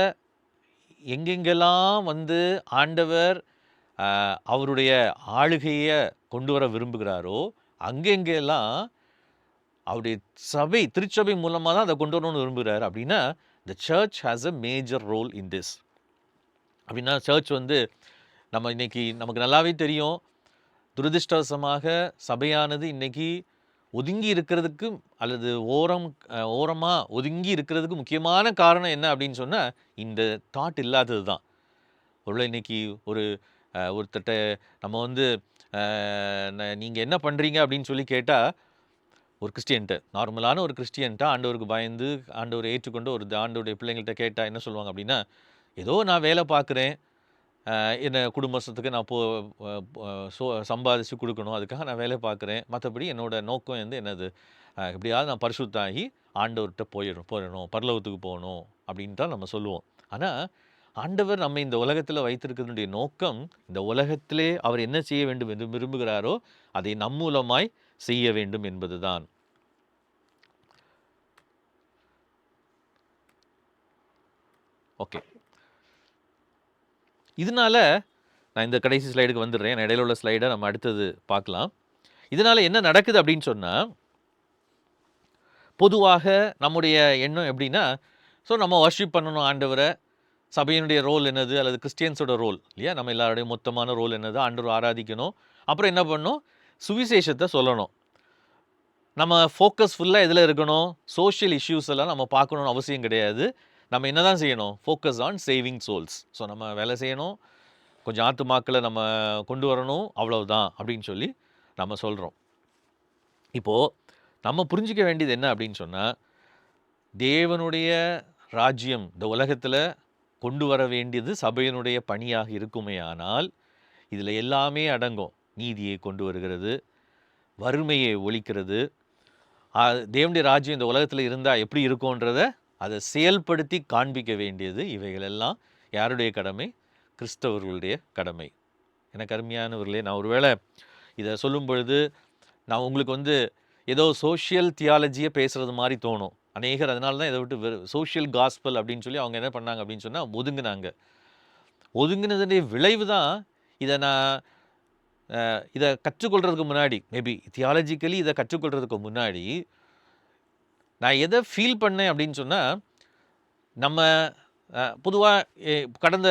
எங்கெங்கெல்லாம் வந்து ஆண்டவர் அவருடைய ஆளுகையை கொண்டு வர விரும்புகிறாரோ அங்கெங்கெல்லாம் அவருடைய சபை திருச்சபை மூலமாக தான் அதை கொண்டு வரணும்னு விரும்புகிறார். அப்படின்னா the church has a major role in this. அப்படின்னா சர்ச் வந்து நம்ம இன்னைக்கு நமக்கு நல்லாவே தெரியும், துரதிர்ஷ்டவசமாக சபையானது இன்னைக்கு ஒதுங்கி இருக்கிறதுக்கு அல்லது ஓரமாக ஒதுங்கி இருக்கிறதுக்கு முக்கியமான காரணம் என்ன அப்படின்னு சொன்னால், இந்த தாட் இல்லாதது தான். ஒருவேளை இன்னைக்கு ஒருத்தட்ட நம்ம வந்து நீங்கள் என்ன பண்ணுறீங்க அப்படின்னு சொல்லி கேட்டால், ஒரு கிறிஸ்டியன்ட்ட, நார்மலான ஒரு கிறிஸ்டியன்ட்ட ஆண்டவருக்கு பயந்து ஆண்டவரை ஏற்றுக்கொண்டு ஒரு ஆண்டவருடைய பிள்ளைங்கள்ட்ட கேட்டால் என்ன சொல்லுவாங்க அப்படின்னா, ஏதோ நான் வேலை பார்க்குறேன், என்ன குடும்பத்துக்கு நான் சம்பாதிச்சு கொடுக்கணும், அதுக்காக நான் வேலை பார்க்குறேன். மற்றபடி என்னோட நோக்கம் வந்து என்னது, எப்படியாவது நான் பரிசுத்தாகி ஆண்டவர்கிட்ட போயிடணும், பரலோகத்துக்கு போகணும் அப்படின்னு தான் நம்ம சொல்லுவோம். ஆனால் ஆண்டவர் நம்ம இந்த உலகத்தில் வைத்திருக்கிறதுடைய நோக்கம், இந்த உலகத்திலே அவர் என்ன செய்ய வேண்டும் என்று விரும்புகிறாரோ அதை நம் மூலமாய் செய்ய வேண்டும் என்பதுதான். ஓகே, இதனால நான் இந்த கடைசி ஸ்லைடுக்கு வந்துடுறேன். இடையில உள்ள ஸ்லைடை நம்ம அடுத்தது பார்க்கலாம். இதனால என்ன நடக்குது அப்படின்னு சொன்னால், பொதுவாக நம்முடைய எண்ணம் எப்படின்னா, ஸோ நம்ம வர்ஷிப் பண்ணணும் ஆண்டவரை. சபையினுடைய ரோல் என்னது, அல்லது கிறிஸ்டியன்ஸோட ரோல் இல்லையா, நம்ம எல்லாருடைய மொத்தமான ரோல் என்னது, ஆண்டவர் ஆராதிக்கணும். அப்புறம் என்ன பண்ணணும், சுவிசேஷத்தை சொல்லணும். நம்ம ஃபோக்கஸ் ஃபுல்லாக எதில் இருக்கணும், சோஷியல் இஷ்யூஸ் எல்லாம் நம்ம பார்க்கணுன்னு அவசியம் கிடையாது. நம்ம என்ன தான் செய்யணும், focus on saving souls. So நம்ம வேலை செய்யணும், கொஞ்சம் ஆத்துமாக்களை நம்ம கொண்டு வரணும், அவ்வளவுதான் அப்படின்னு சொல்லி நம்ம சொல்கிறோம். இப்போது நம்ம புரிஞ்சிக்க வேண்டியது என்ன அப்படின்னு சொன்னால், தேவனுடைய ராஜ்யம் இந்த உலகத்தில் கொண்டு வர வேண்டியது சபையினுடைய பணியாக இருக்குமே. ஆனால் இதில் எல்லாமே அடங்கும். நீதியை கொண்டு வருகிறது, வறுமையை ஒழிக்கிறது, தேவனுடைய ராஜ்யம் இந்த உலகத்தில் இருந்தால் எப்படி இருக்கும்ன்றத அதை செயல்படுத்தி காண்பிக்க வேண்டியது இவைகளெல்லாம் யாருடைய கடமை, கிறிஸ்தவர்களுடைய கடமை. எனக்கு அருமையானவர்களே, நான் ஒருவேளை இதை சொல்லும் பொழுது நான் உங்களுக்கு வந்து ஏதோ சோஷியல் தியாலஜியை பேசுகிறது மாதிரி தோணும். அநேகர் அதனால தான் இதை விட்டு சோஷியல் காஸ்பல் அப்படின்னு சொல்லி அவங்க என்ன பண்ணாங்க அப்படின்னு சொன்னால் ஒதுங்கினாங்க. ஒதுங்கினதுடைய விளைவு தான் இதை கற்றுக்கொள்கிறதுக்கு முன்னாடி, மேபி தியாலஜிக்கலி இதை கற்றுக்கொள்கிறதுக்கு முன்னாடி நான் எதை ஃபீல் பண்ணேன் அப்படின்னு சொன்னால், நம்ம பொதுவாக கடந்த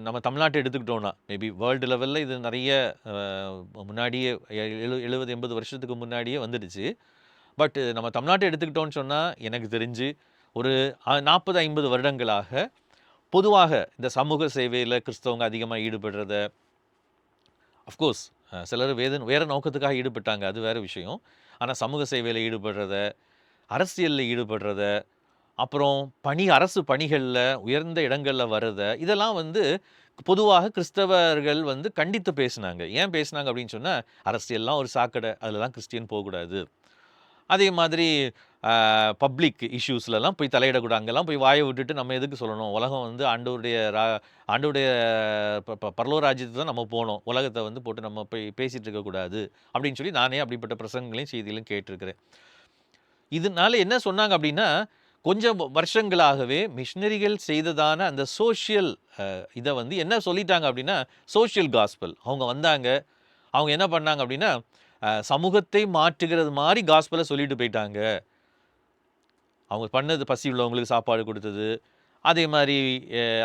நம்ம தமிழ்நாட்டை எடுத்துக்கிட்டோன்னா, மேபி வேர்ல்டு லெவலில் இது நிறைய முன்னாடியே 70-80 வருஷத்துக்கு முன்னாடியே வந்துடுச்சு. பட் நம்ம தமிழ்நாட்டை எடுத்துக்கிட்டோன்னு சொன்னால், எனக்கு தெரிஞ்சு ஒரு 40-50 வருடங்களாக பொதுவாக இந்த சமூக சேவையில் கிறிஸ்தவங்க அதிகமாக ஈடுபடுறத, அஃப்கோர்ஸ் சிலர் வேறு நோக்கத்துக்காக ஈடுபட்டாங்க, அது வேறு விஷயம். ஆனால் சமூக சேவையில் ஈடுபடுறத, அரசியலில் ஈடுபடுறத, அப்புறம் அரசு பணிகளில் உயர்ந்த இடங்களில் வர்றத, இதெல்லாம் வந்து பொதுவாக கிறிஸ்தவர்கள் வந்து கண்டித்து பேசினாங்க. ஏன் பேசினாங்க அப்படின்னு சொன்னால், அரசியல்லாம் ஒரு சாக்கடை, அதிலலாம் கிறிஸ்டியன் போகக்கூடாது. அதே மாதிரி பப்ளிக் இஷ்யூஸ்லலாம் போய் தலையிடக்கூடாது. அங்கெல்லாம் போய் வாயை விட்டுட்டு நம்ம எதுக்கு சொல்லணும், உலகம் வந்து ஆண்டவருடைய பரலோக ராஜ்யத்துக்கு தான் நம்ம போகணும், உலகத்தை வந்து போட்டு நம்ம போய் பேசிகிட்டு இருக்கக்கூடாது அப்படின்னு சொல்லி நானே அப்படிப்பட்ட பிரசங்கங்களையும் செய்திகளையும் கேட்டிருக்கிறேன். இதனால என்ன சொன்னாங்க அப்படின்னா, கொஞ்சம் வருஷங்களாகவே மிஷினரிகள் செய்ததான அந்த சோஷியல் இதை வந்து என்ன சொல்லிட்டாங்க அப்படின்னா, சோஷியல் காஸ்பல். அவங்க வந்தாங்க, அவங்க என்ன பண்ணாங்க அப்படின்னா, சமூகத்தை மாற்றுகிறது மாதிரி காஸ்பலை சொல்லிட்டு போயிட்டாங்க. அவங்க பண்ணது பசி உள்ளவங்களுக்கு சாப்பாடு கொடுத்தது, அதே மாதிரி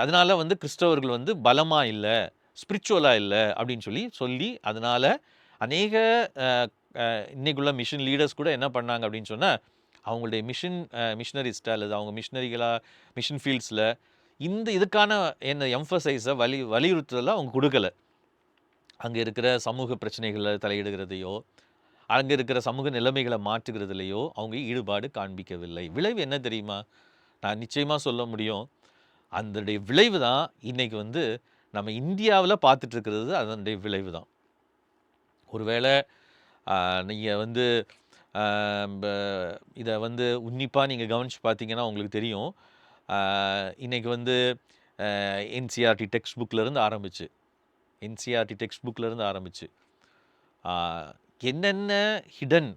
அதனால வந்து கிறிஸ்தவர்கள் வந்து பலமாக இல்லை, ஸ்பிரிச்சுவலாக இல்லை அப்படின்னு சொல்லி அதனால் அநேக இன்னைக்குள்ள மிஷன் லீடர்ஸ் கூட என்ன பண்ணாங்க அப்படின்னு சொன்னால், அவங்களுடைய மிஷனரிஸ்ட்டாக அல்லது அவங்க மிஷன் ஃபீல்ட்ஸில் இதுக்கான என்ன எம்ஃபசைஸை வலியுறுத்துதலாம் அவங்க கொடுக்கல. அங்கே இருக்கிற சமூக பிரச்சனைகளை தலையிடுகிறதையோ, அங்கே இருக்கிற சமூக நிலைமைகளை மாற்றுகிறதுலையோ அவங்க ஈடுபாடு காண்பிக்கவில்லை. விளைவு என்ன தெரியுமா? நான் நிச்சயமாக சொல்ல முடியும், அதனுடைய விளைவு தான் இன்றைக்கி வந்து நம்ம இந்தியாவில் பார்த்துட்ருக்கிறது. அதனுடைய விளைவு தான். ஒருவேளை நீங்கள் வந்து இதை வந்து உன்னிப்பாக நீங்கள் கவனித்து பார்த்தீங்கன்னா உங்களுக்கு தெரியும், இன்றைக்கி வந்து என்சிஆர்டி டெக்ஸ்ட் புக்கிலேருந்து ஆரம்பிச்சு என்னென்ன ஹிடன்,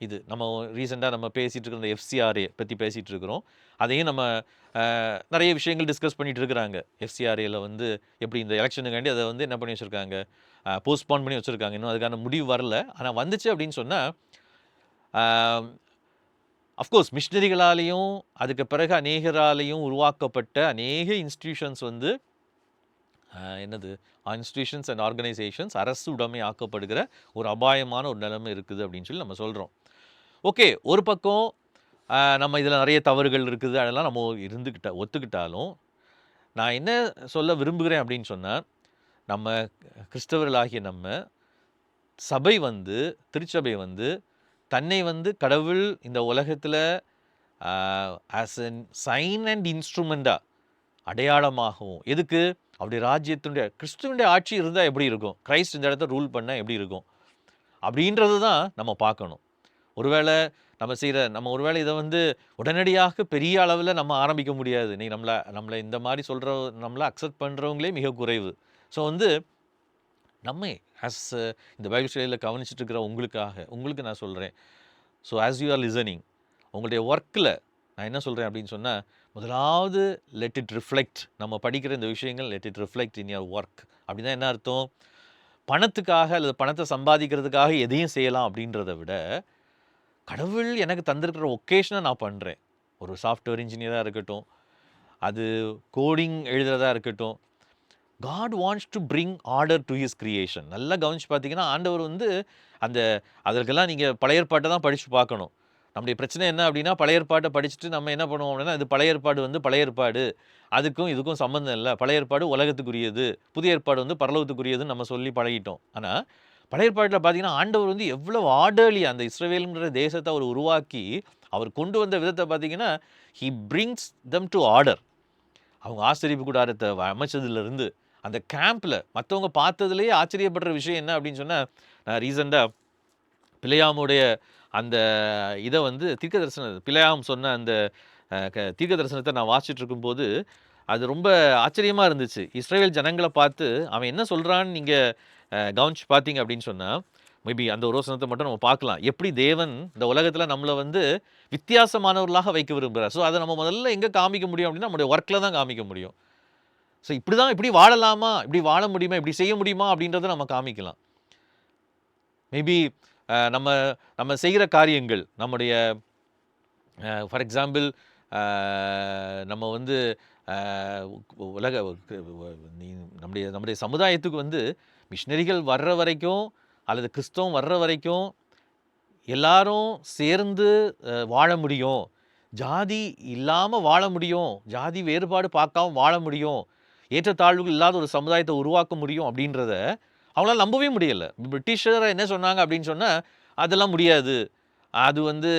இது நம்ம ரீசெண்டாக நம்ம பேசிகிட்டு இருக்கிற இந்த FCRA பற்றி பேசிகிட்டு இருக்கிறோம். அதையும் நம்ம நிறைய விஷயங்கள் டிஸ்கஸ் பண்ணிகிட்டு இருக்கிறாங்க. FCRAவில் வந்து எப்படி இந்த எலெக்ஷனுக்காண்டி அதை வந்து என்ன பண்ணி வச்சுருக்காங்க, போஸ்ட்போன் பண்ணி வச்சுருக்காங்க. இன்னும் அதுக்கான முடிவு வரல. ஆனால் வந்துச்சு அப்படின்னு சொன்னால், அஃப்கோர்ஸ் மிஷினரிகளாலேயும் அதுக்கு பிறகு அநேகராலேயும் உருவாக்கப்பட்ட அநேக இன்ஸ்டிடியூஷன்ஸ் வந்து இன்ஸ்டிடியூஷன்ஸ் அண்ட் ஆர்கனைசேஷன்ஸ் அரசு உடைமை ஆக்கப்படுகிற ஒரு அபாயமான ஒரு நிலைமை இருக்குது அப்படின்னு சொல்லி நம்ம சொல்கிறோம். ஓகே, ஒரு பக்கம் நம்ம இதில் நிறைய தவறுகள் இருக்குது, அதெல்லாம் நம்ம ஒத்துக்கிட்டாலும் நான் என்ன சொல்ல விரும்புகிறேன் அப்படின்னு சொன்னால், நம்ம கிறிஸ்தவர்களாகிய நம்ம சபை வந்து, திருச்சபை வந்து தன்னை வந்து கடவுள் இந்த உலகத்தில் ஆஸ் அன் சைன் அண்ட் இன்ஸ்ட்ருமெண்ட்டாக, அடையாளமாகவும், எதுக்கு அவருடைய ராஜ்யத்தினுடைய கிறிஸ்துவனுடைய ஆட்சி இருந்தால் எப்படி இருக்கும், கிரைஸ்ட் இந்த இடத்த ரூல் பண்ணால் எப்படி இருக்கும் அப்படின்றது தான் நம்ம பார்க்கணும். ஒருவேளை நம்ம ஒருவேளை இதை வந்து உடனடியாக பெரிய அளவில் நம்ம ஆரம்பிக்க முடியாது. நீ நம்மளை இந்த மாதிரி நம்மளை அக்செப்ட் பண்ணுறவங்களே மிக குறைவு. ஸோ வந்து நம்ம ஆஸ் இந்த பைபிள் ஸ்டடியில் கவனிச்சுட்டு இருக்கிற உங்களுக்கு நான் சொல்கிறேன். So as you are listening, உங்களுடைய ஒர்க்கில் நான் என்ன சொல்கிறேன் அப்படின்னு சொன்னால், முதலாவது லெட் இட் ரிஃப்ளெக்ட். நம்ம படிக்கிற இந்த விஷயங்கள் let it reflect in your work. அப்படின்னா என்ன அர்த்தம்? பணத்துக்காக அல்லது பணத்தை சம்பாதிக்கிறதுக்காக எதையும் செய்யலாம் அப்படின்றத விட, கடவுள் எனக்கு தந்திருக்கிற ஒகேஷனை நான் பண்ணுறேன். ஒரு சாஃப்ட்வேர் இன்ஜினியராக இருக்கட்டும், அது கோடிங் எழுதுறதா இருக்கட்டும், God wants to bring order to his creation. நல்லா கவனிச்சு பார்த்தீங்கன்னா, ஆண்டவர் வந்து அதற்கெல்லாம் நீங்கள் பழைய ஏற்பாட்டை தான் படித்து பார்க்கணும். நம்முடைய பிரச்சனை என்ன அப்படின்னா, பழைய ஏற்பாட்டை படிச்சுட்டு நம்ம என்ன பண்ணுவோம் அப்படின்னா, இது பழைய ஏற்பாடு வந்து பழைய ஏற்பாடு, அதுக்கும் இதுக்கும் சம்மந்தம் இல்லை, பழைய ஏற்பாடு உலகத்துக்குரியது, புதிய ஏற்பாடு வந்து பரலோகத்துக்குரியதுன்னு நம்ம சொல்லி பழகிட்டோம். ஆனால் பழைய ஏற்பாட்டில் பார்த்தீங்கன்னா, ஆண்டவர் வந்து எவ்வளவு ஆர்டர்லி அந்த இஸ்ரவேலுங்கிற தேசத்தை அவர் உருவாக்கி அவர் கொண்டு வந்த விதத்தை பார்த்தீங்கன்னா, he brings them to order. அவங்க ஆச்சரிப்பு கூடாரத்தை அமைச்சதுலேருந்து அந்த கேம்பில் மற்றவங்க பார்த்ததுலேயே ஆச்சரியப்படுற விஷயம் என்ன அப்படின்னு சொன்னால், நான் ரீசெண்டாக பிழையாமுடைய அந்த இதை வந்து பிழையாம் சொன்ன அந்த தீர்க்க தரிசனத்தை நான் வாசிச்சுட்டு இருக்கும்போது அது ரொம்ப ஆச்சரியமாக இருந்துச்சு. இஸ்ரவேல் ஜனங்களை பார்த்து அவன் என்ன சொல்கிறான்னு நீங்கள் கவனிச்சு பார்த்தீங்க அப்படின்னு சொன்னால், மேபி அந்த ஒரு வசனத்தை மட்டும் நம்ம பார்க்கலாம். எப்படி தேவன் இந்த உலகத்தில் நம்மளை வந்து வித்தியாசமானவர்களாக வைக்க விரும்புகிறார். ஸோ அதை நம்ம முதல்ல எங்கே காமிக்க முடியும் அப்படின்னா, நம்மளுடைய ஒர்க்கில் தான் காமிக்க முடியும். ஸோ இப்படி வாழலாமா, இப்படி வாழ முடியுமா, இப்படி செய்ய முடியுமா அப்படின்றத நம்ம காமிக்கலாம். மேபி நம்ம செய்கிற காரியங்கள், நம்முடைய ஃபார் எக்ஸாம்பிள் நம்ம வந்து நம்முடைய சமுதாயத்துக்கு வந்து மிஷினரிகள் வர்ற வரைக்கும் அல்லது கிறிஸ்தவம் வர்ற வரைக்கும் எல்லாரும் சேர்ந்து வாழ முடியும், ஜாதி இல்லாமல் வாழ முடியும், ஜாதி வேறுபாடு பார்க்காம வாழ முடியும், ஏற்றத்தாழ்வுகள் இல்லாத ஒரு சமுதாயத்தை உருவாக்க முடியும் அப்படின்றத அவங்களால நம்பவே முடியலை. பிரிட்டிஷரை என்ன சொன்னாங்க அப்படின்னு சொன்னால், அதெல்லாம் முடியாது, அது வந்து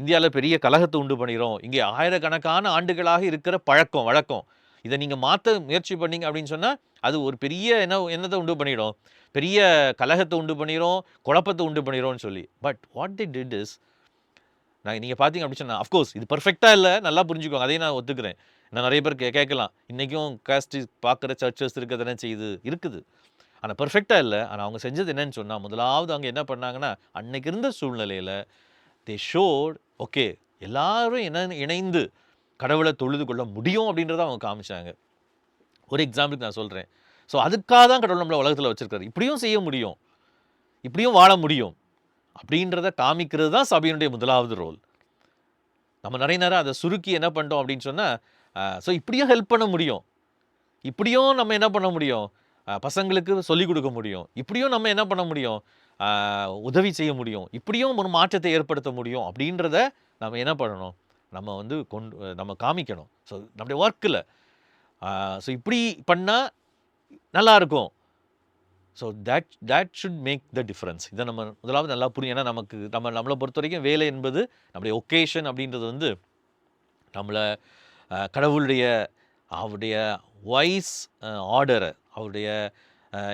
இந்தியாவில் பெரிய கலகத்தை உண்டு பண்ணிடும், இங்கே ஆயிரக்கணக்கான ஆண்டுகளாக இருக்கிற பழக்கம் வழக்கம், இதை நீங்கள் மாற்ற முயற்சி பண்ணீங்க அப்படின்னு சொன்னால் அது ஒரு பெரிய என்னத்தை உண்டு பண்ணிடும், பெரிய கலகத்தை உண்டு பண்ணிடும், குழப்பத்தை உண்டு பண்ணிடும்னு சொல்லி. But what the did is, நீங்கள் பார்த்தீங்க அப்படின்னு சொன்னால், அஃப்கோர்ஸ் இது பர்ஃபெக்டாக இல்லை, நல்லா புரிஞ்சுக்கோங்க, அதையும் நான் ஒத்துக்கிறேன். நான் நிறைய பேர் கேட்கலாம், இன்றைக்கும் காஸ்ட் பார்க்குற சர்ச்சஸ் இருக்க தானே இருக்குது, ஆனால் பர்ஃபெக்டாக இல்லை. ஆனால் அவங்க செஞ்சது என்னன்னு சொன்னால், முதலாவது அவங்க என்ன பண்ணாங்கன்னா, அன்னைக்கு இருந்த சூழ்நிலையில் தே ஷோட் ஓகே எல்லாரும் இணைந்து கடவுளை தொழுது கொள்ள முடியும் அப்படின்றத அவங்க காமிச்சாங்க. ஒரு எக்ஸாம்பிளுக்கு நான் சொல்கிறேன். ஸோ அதுக்காக தான் கடவுள் நம்மளை உலகத்தில் வச்சுருக்காரு. இப்படியும் செய்ய முடியும், இப்படியும் வாழ முடியும் அப்படின்றத காமிக்கிறது தான் சபையினுடைய முதலாவது ரோல். நம்ம நிறைய நேரம் அதை சுருக்கி என்ன பண்ணிட்டோம் அப்படின்னு சொன்னால், ஸோ இப்படியும் ஹெல்ப் பண்ண முடியும், இப்படியும் நம்ம என்ன பண்ண முடியும், பசங்களுக்கு சொல்லிக் கொடுக்க முடியும், இப்படியும் நம்ம என்ன பண்ண முடியும், உதவி செய்ய முடியும், இப்படியும் ஒரு மாற்றத்தை ஏற்படுத்த முடியும் அப்படின்றத நம்ம என்ன பண்ணணும், நம்ம வந்து நம்ம காமிக்கணும். ஸோ நம்முடைய ஒர்க்கில் ஸோ இப்படி பண்ணால் நல்லாயிருக்கும். So that should make the difference. இதை நம்ம முதலாவது நல்லா புரியும். ஏன்னா நம்மளை பொறுத்த வரைக்கும் வேலை என்பது நம்முடைய ஒகேஷன் அப்படின்றது வந்து நம்மளை அவருடைய வைஸ் ஆர்டரை, அவருடைய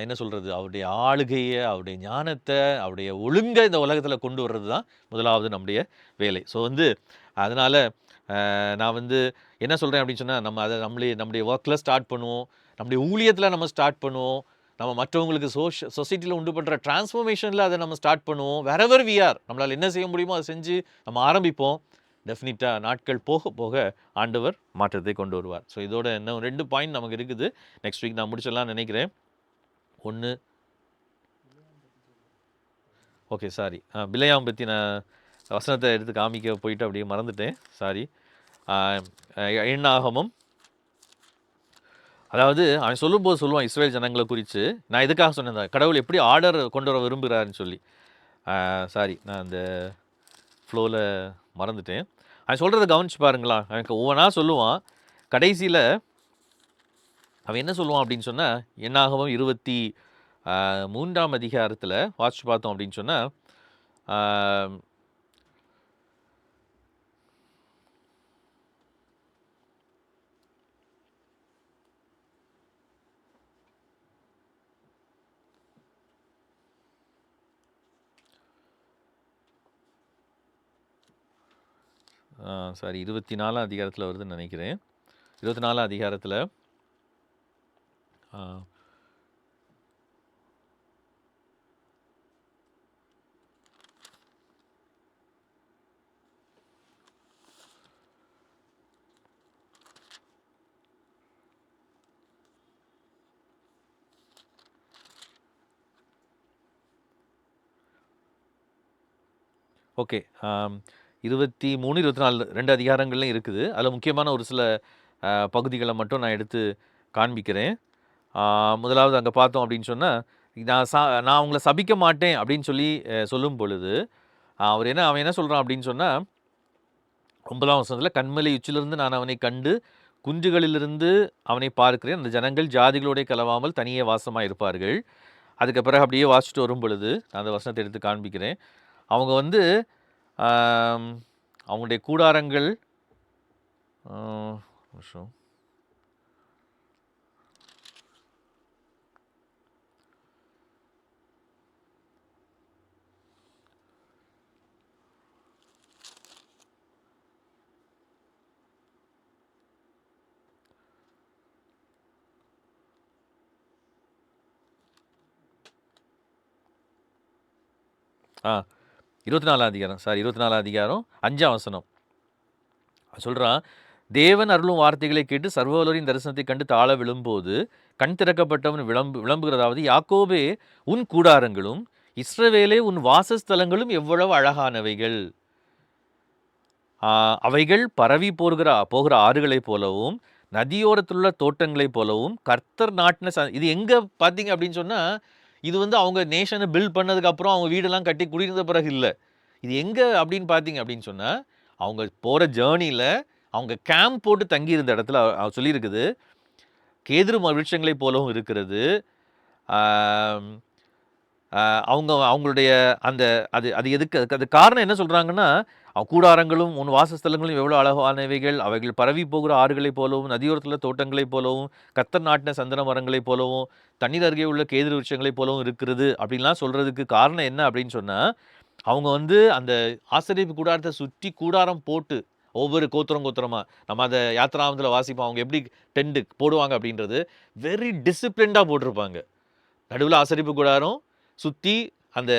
என்ன சொல்கிறது, அவருடைய ஆளுகையை, அவருடைய ஞானத்தை, அவருடைய ஒழுங்கை இந்த உலகத்தில் கொண்டு வர்றது தான் முதலாவது நம்முடைய வேலை. ஸோ வந்து அதனால் நான் வந்து என்ன சொல்கிறேன் அப்படின்னு சொன்னால், நம்ம அதை நம்முடைய ஒர்க்கில் ஸ்டார்ட் பண்ணுவோம், நம்முடைய ஊழியத்தில் நம்ம ஸ்டார்ட் பண்ணுவோம், நம்ம மற்றவங்களுக்கு சொசைட்டியில் உண்டு பண்ணுற டிரான்ஸ்ஃபர்மேஷனில் அதை நம்ம ஸ்டார்ட் பண்ணுவோம். வேறெவர் வி ஆர், நம்மளால் என்ன செய்ய முடியுமோ அதை செஞ்சு நம்ம ஆரம்பிப்போம். டெஃபினட்டாக நாட்கள் போக போக ஆண்டவர் மாற்றத்தை கொண்டு வருவார். ஸோ இதோட இன்னும் 2 பாயிண்ட் நமக்கு இருக்குது. நெக்ஸ்ட் வீக் நான் முடிச்சிடலாம்னு நினைக்கிறேன். ஒன்று, ஓகே சாரி, பிலேயாம் பற்றி நான் வசனத்தை எடுத்து காமிக்க போயிட்டு அப்படியே மறந்துட்டேன், சாரி. எண்ணாகமம், அதாவது அவன் சொல்லும்போது சொல்லுவான் இஸ்ரேல் ஜனங்களை குறித்து. நான் இதுக்காக சொன்னேன், கடவுள் எப்படி ஆர்டர் கொண்டு வர விரும்புகிறாருன்னு சொல்லி. சாரி, நான் அந்த ஃப்ளோவில் மறந்துட்டேன். அவன் சொல்கிறத கவனிச்சு பாருங்களா, அவனுக்கு ஒவ்வொன்றா சொல்லுவான். கடைசியில் அவன் என்ன சொல்லுவான் அப்படின்னு சொன்னால், எண்ணாகமம் 23ஆம் அதிகாரத்தில் வாட்ச் பார்த்தோம் அப்படின்னு சொன்னால், சாரி 24ஆம் அதிகாரத்தில் வருதுன்னு நினைக்கிறேன். 24ஆம் அதிகாரத்தில் ஓகே. 23, 24 2 அதிகாரங்கள்லையும் இருக்குது. அதில் முக்கியமான ஒரு சில பகுதிகளை மட்டும் நான் எடுத்து காண்பிக்கிறேன். முதலாவது அங்கே பார்த்தோம் அப்படின்னு சொன்னால், நான் உங்களை சபிக்க மாட்டேன் அப்படின்னு சொல்லி சொல்லும் பொழுது, அவன் என்ன சொல்கிறான் அப்படின்னு சொன்னால், 9ஆம் வசனத்தில், கண்மலை உச்சிலிருந்து நான் அவனை கண்டு குஞ்சுகளிலிருந்து அவனை பார்க்கிறேன், அந்த ஜனங்கள் ஜாதிகளோட கலவாமல் தனியே வாசமாக இருப்பார்கள். அதுக்கு பிறகு அப்படியே வாசிச்சுட்டு வரும் பொழுது நான் அந்த வசனத்தை எடுத்து காண்பிக்கிறேன். அவங்க வந்து அவங்களுடைய கூடாரங்கள் நிமிஷம் ஆ 24ஆம் அதிகாரம் 24ஆம் அதிகாரம் 5ஆம் வசனம் சொல்கிறான், தேவன் அருளும் வார்த்தைகளை கேட்டு சர்வவல்லவரின் தரிசனத்தை கண்டு தாழ விழும்போது கண் திறக்கப்பட்டவன் விளம்புகிறதாவது, யாக்கோபே உன் கூடாரங்களும் இஸ்ரவேலே உன் வாசஸ்தலங்களும் எவ்வளவு அழகானவைகள். அவைகள் பரவி போகிற ஆறுகளைப் போலவும் நதியோரத்தில் உள்ள தோட்டங்களைப் போலவும் கர்த்தர் நாட்டின இது எங்கே பார்த்தீங்க அப்படின்னு சொன்னால், இது வந்து அவங்க நேஷனை பில்ட் பண்ணதுக்கப்புறம் அவங்க வீடெல்லாம் கட்டி குடியிருந்த பிறகு இல்லை. இது எங்கே அப்படின்னு பார்த்தீங்க அப்படின்னு சொன்னால், அவங்க போகிற ஜேர்னியில் அவங்க கேம்ப் போட்டு தங்கியிருந்த இடத்துல சொல்லியிருக்குது, கேதுரு விருட்சங்களைப் போலவும் இருக்கிறது. அவங்களுடைய அந்த அது எதுக்கு அது காரணம் என்ன சொல்கிறாங்கன்னா, கூடாரங்களும் உன் வாசஸ்தலங்களும் எவ்வளோ அழகானவைகள், அவைகள் பரவி போகிற ஆறுகளைப் போலவும் நதியோரத்தில் தோட்டங்களைப் போலவும் கர்த்தர் நாட்டின சந்தன மரங்களைப் போலவும் தண்ணீர் அருகே உள்ள கேதுரு விருட்சங்களைப் போலவும் இருக்கிறது அப்படின்லாம் சொல்கிறதுக்கு காரணம் என்ன அப்படின்னு சொன்னால், அவங்க வந்து அந்த ஆசரிப்பு கூடாரத்தை சுற்றி கூடாரம் போட்டு ஒவ்வொரு கோத்திரமாக நம்ம அதை யாத்திராமத்தில் வாசிப்போம், அவங்க எப்படி டென்ட் போடுவாங்க அப்படின்றது வெரி டிசிப்ளின்டாக போட்டிருப்பாங்க. நடுவில் ஆசரிப்பு கூடாரம் சுற்றி அந்த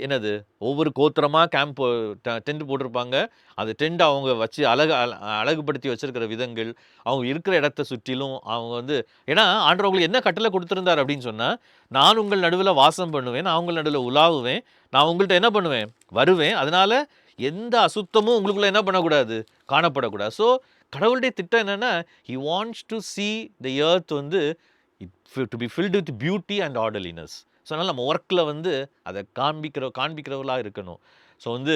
என்னது ஒவ்வொரு கோத்திரமாக கேம்ப் டென்ட் போட்டிருப்பாங்க. அந்த டென்ட் அவங்க வச்சு அழகுபடுத்தி வச்சிருக்கிற விதங்கள், அவங்க இருக்கிற இடத்த சுற்றிலும் அவங்க வந்து, ஏன்னா ஆண்டவர் அவங்களுக்கு என்ன கட்டளை கொடுத்துருந்தார் அப்படின்னு சொன்னால், நான் உங்கள் நடுவில் வாசம் பண்ணுவேன், நான் உங்கள் நடுவில் உலாவுவேன், நான் உங்கள்கிட்ட என்ன பண்ணுவேன், வருவேன், அதனால எந்த அசுத்தமும் உங்களுக்குள்ள என்ன பண்ணக்கூடாது, காணப்படக்கூடாது. ஸோ கடவுளுடைய திட்டம் என்னென்னா, he wants to see the earth வந்து to be filled with beauty and orderliness. So அதனால் நம்ம ஒர்க்கில் வந்து அதை காண்பிக்கிறவர்களாக இருக்கணும். ஸோ வந்து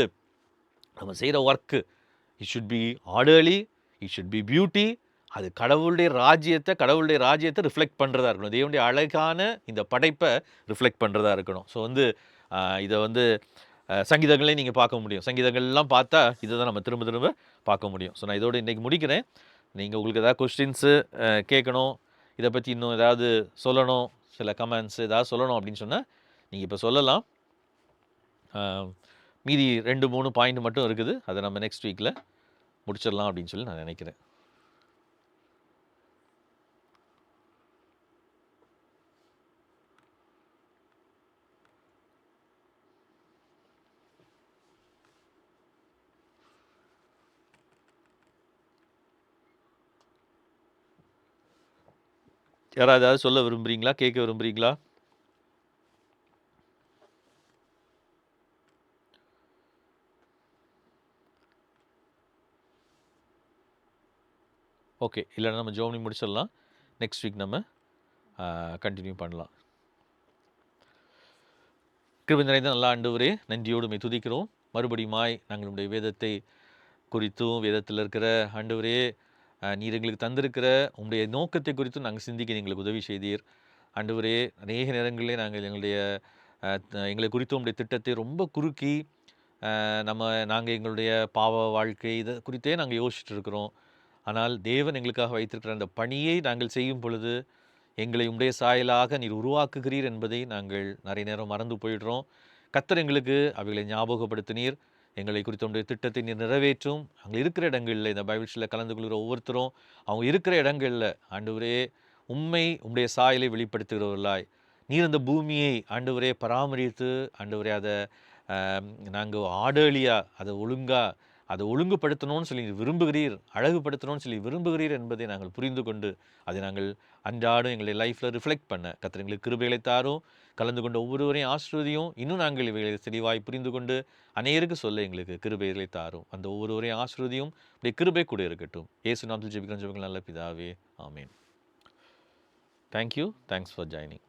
நம்ம செய்கிற work it should be orderly, it should be beauty. அது கடவுளுடைய ராஜ்யத்தை ரிஃப்ளெக்ட் பண்ணுறதா இருக்கணும். தேவனுடைய அழகான இந்த படைப்பை ரிஃப்ளெக்ட் பண்ணுறதா இருக்கணும். ஸோ வந்து இதை வந்து சங்கீதங்களையும் நீங்கள் பார்க்க முடியும். சங்கீதங்கள்லாம் பார்த்தா இதை தான் நம்ம திரும்ப திரும்ப பார்க்க முடியும். ஸோ நான் இதோடு இன்றைக்கி முடிக்கிறேன். நீங்கள் உங்களுக்கு ஏதாவது கொஸ்டின்ஸு கேட்கணும், இதை பற்றி இன்னும் ஏதாவது சொல்லணும், சில கமெண்ட்ஸ் ஏதாவது சொல்லணும் அப்படின்னு சொன்னால் நீங்கள் இப்போ சொல்லலாம். மீதி 2-3 பாயிண்ட் மட்டும் இருக்குது, அதை நம்ம நெக்ஸ்ட் வீக்கில் முடிச்சிடலாம் அப்படின்னு சொல்லி நான் நினைக்கிறேன். யாராவது ஏதாவது சொல்ல விரும்புகிறீங்களா, கேட்க விரும்புகிறீங்களா? ஓகே, இல்லைன்னா நம்ம ஜோம்னி முடிச்சிடலாம். நெக்ஸ்ட் வீக் நம்ம கண்டினியூ பண்ணலாம். கிருபை நிறைந்த நல்ல ஆண்டவரே, நன்றியோடு துதிக்கிறோம். மறுபடியுமாய் நாங்களுடைய வேதத்தை குறித்தும் வேதத்தில் இருக்கிற ஆண்டவரே, நீர் எங்களுக்கு தந்திருக்கிற உங்களுடைய நோக்கத்தை குறித்தும் நாங்கள் சிந்திக்க எங்களுக்கு உதவி செய்தீர். ஆண்டவரே, அநேக நேரங்களிலே நாங்கள் எங்களை குறித்து உங்களுடைய திட்டத்தை ரொம்ப குறுக்கி நாங்கள் எங்களுடைய பாவ வாழ்க்கை இதை குறித்தே நாங்கள் யோசிச்சுட்டு இருக்கிறோம். ஆனால் தேவன் எங்களுக்காக வைத்திருக்கிற அந்த பணியை நாங்கள் செய்யும் பொழுது எங்களை உடைய சாயலாக நீர் உருவாக்குகிறீர் என்பதை நாங்கள் நிறைய நேரம் மறந்து போயிடுறோம். கர்த்தர் எங்களுக்கு அவைகளை ஞாபகப்படுத்தினீர். எங்களை குறித்த உடைய திட்டத்தை நீர் நிறைவேற்றும். அங்கே இருக்கிற இடங்களில் இந்த பைபிள் ஸ்டடியில் கலந்து கொள்கிற ஒவ்வொருத்தரும் அவங்க இருக்கிற இடங்களில் ஆண்டவரே உம்முடைய சாயலை வெளிப்படுத்துகிறவர்களாய் நீர் அந்த பூமியை ஆண்டவரே பராமரித்து ஆண்டவரே அதை நாங்கள் ஆடலியாக அதை ஒழுங்குபடுத்தணும்னு சொல்லி விரும்புகிறீர், அழகுபடுத்தணும்னு சொல்லி விரும்புகிறீர் என்பதை நாங்கள் புரிந்து கொண்டு அதை நாங்கள் அன்றாடும் எங்களுடைய லைஃப்பில் ரிஃப்ளெக்ட் பண்ண கர்த்தர் எங்களுக்கு கிருபைகளை தாரும். கலந்து கொண்ட ஒவ்வொருவரையும் ஆசீர்வதியும். இன்னும் நாங்கள் இவைகளை தெளிவாய் புரிந்து கொண்டு அநேகருக்கு சொல்ல எங்களுக்கு கிருபைகளை தாரும். அந்த ஒவ்வொருவரையும் ஆசீர்வதியும். அப்படியே கிருபை கூட இருக்கட்டும். இயேசு நாமத்தில் ஜெபிக்கிறோம் நல்ல பிதாவே, ஆமேன். தேங்க்யூ. Thanks for joining.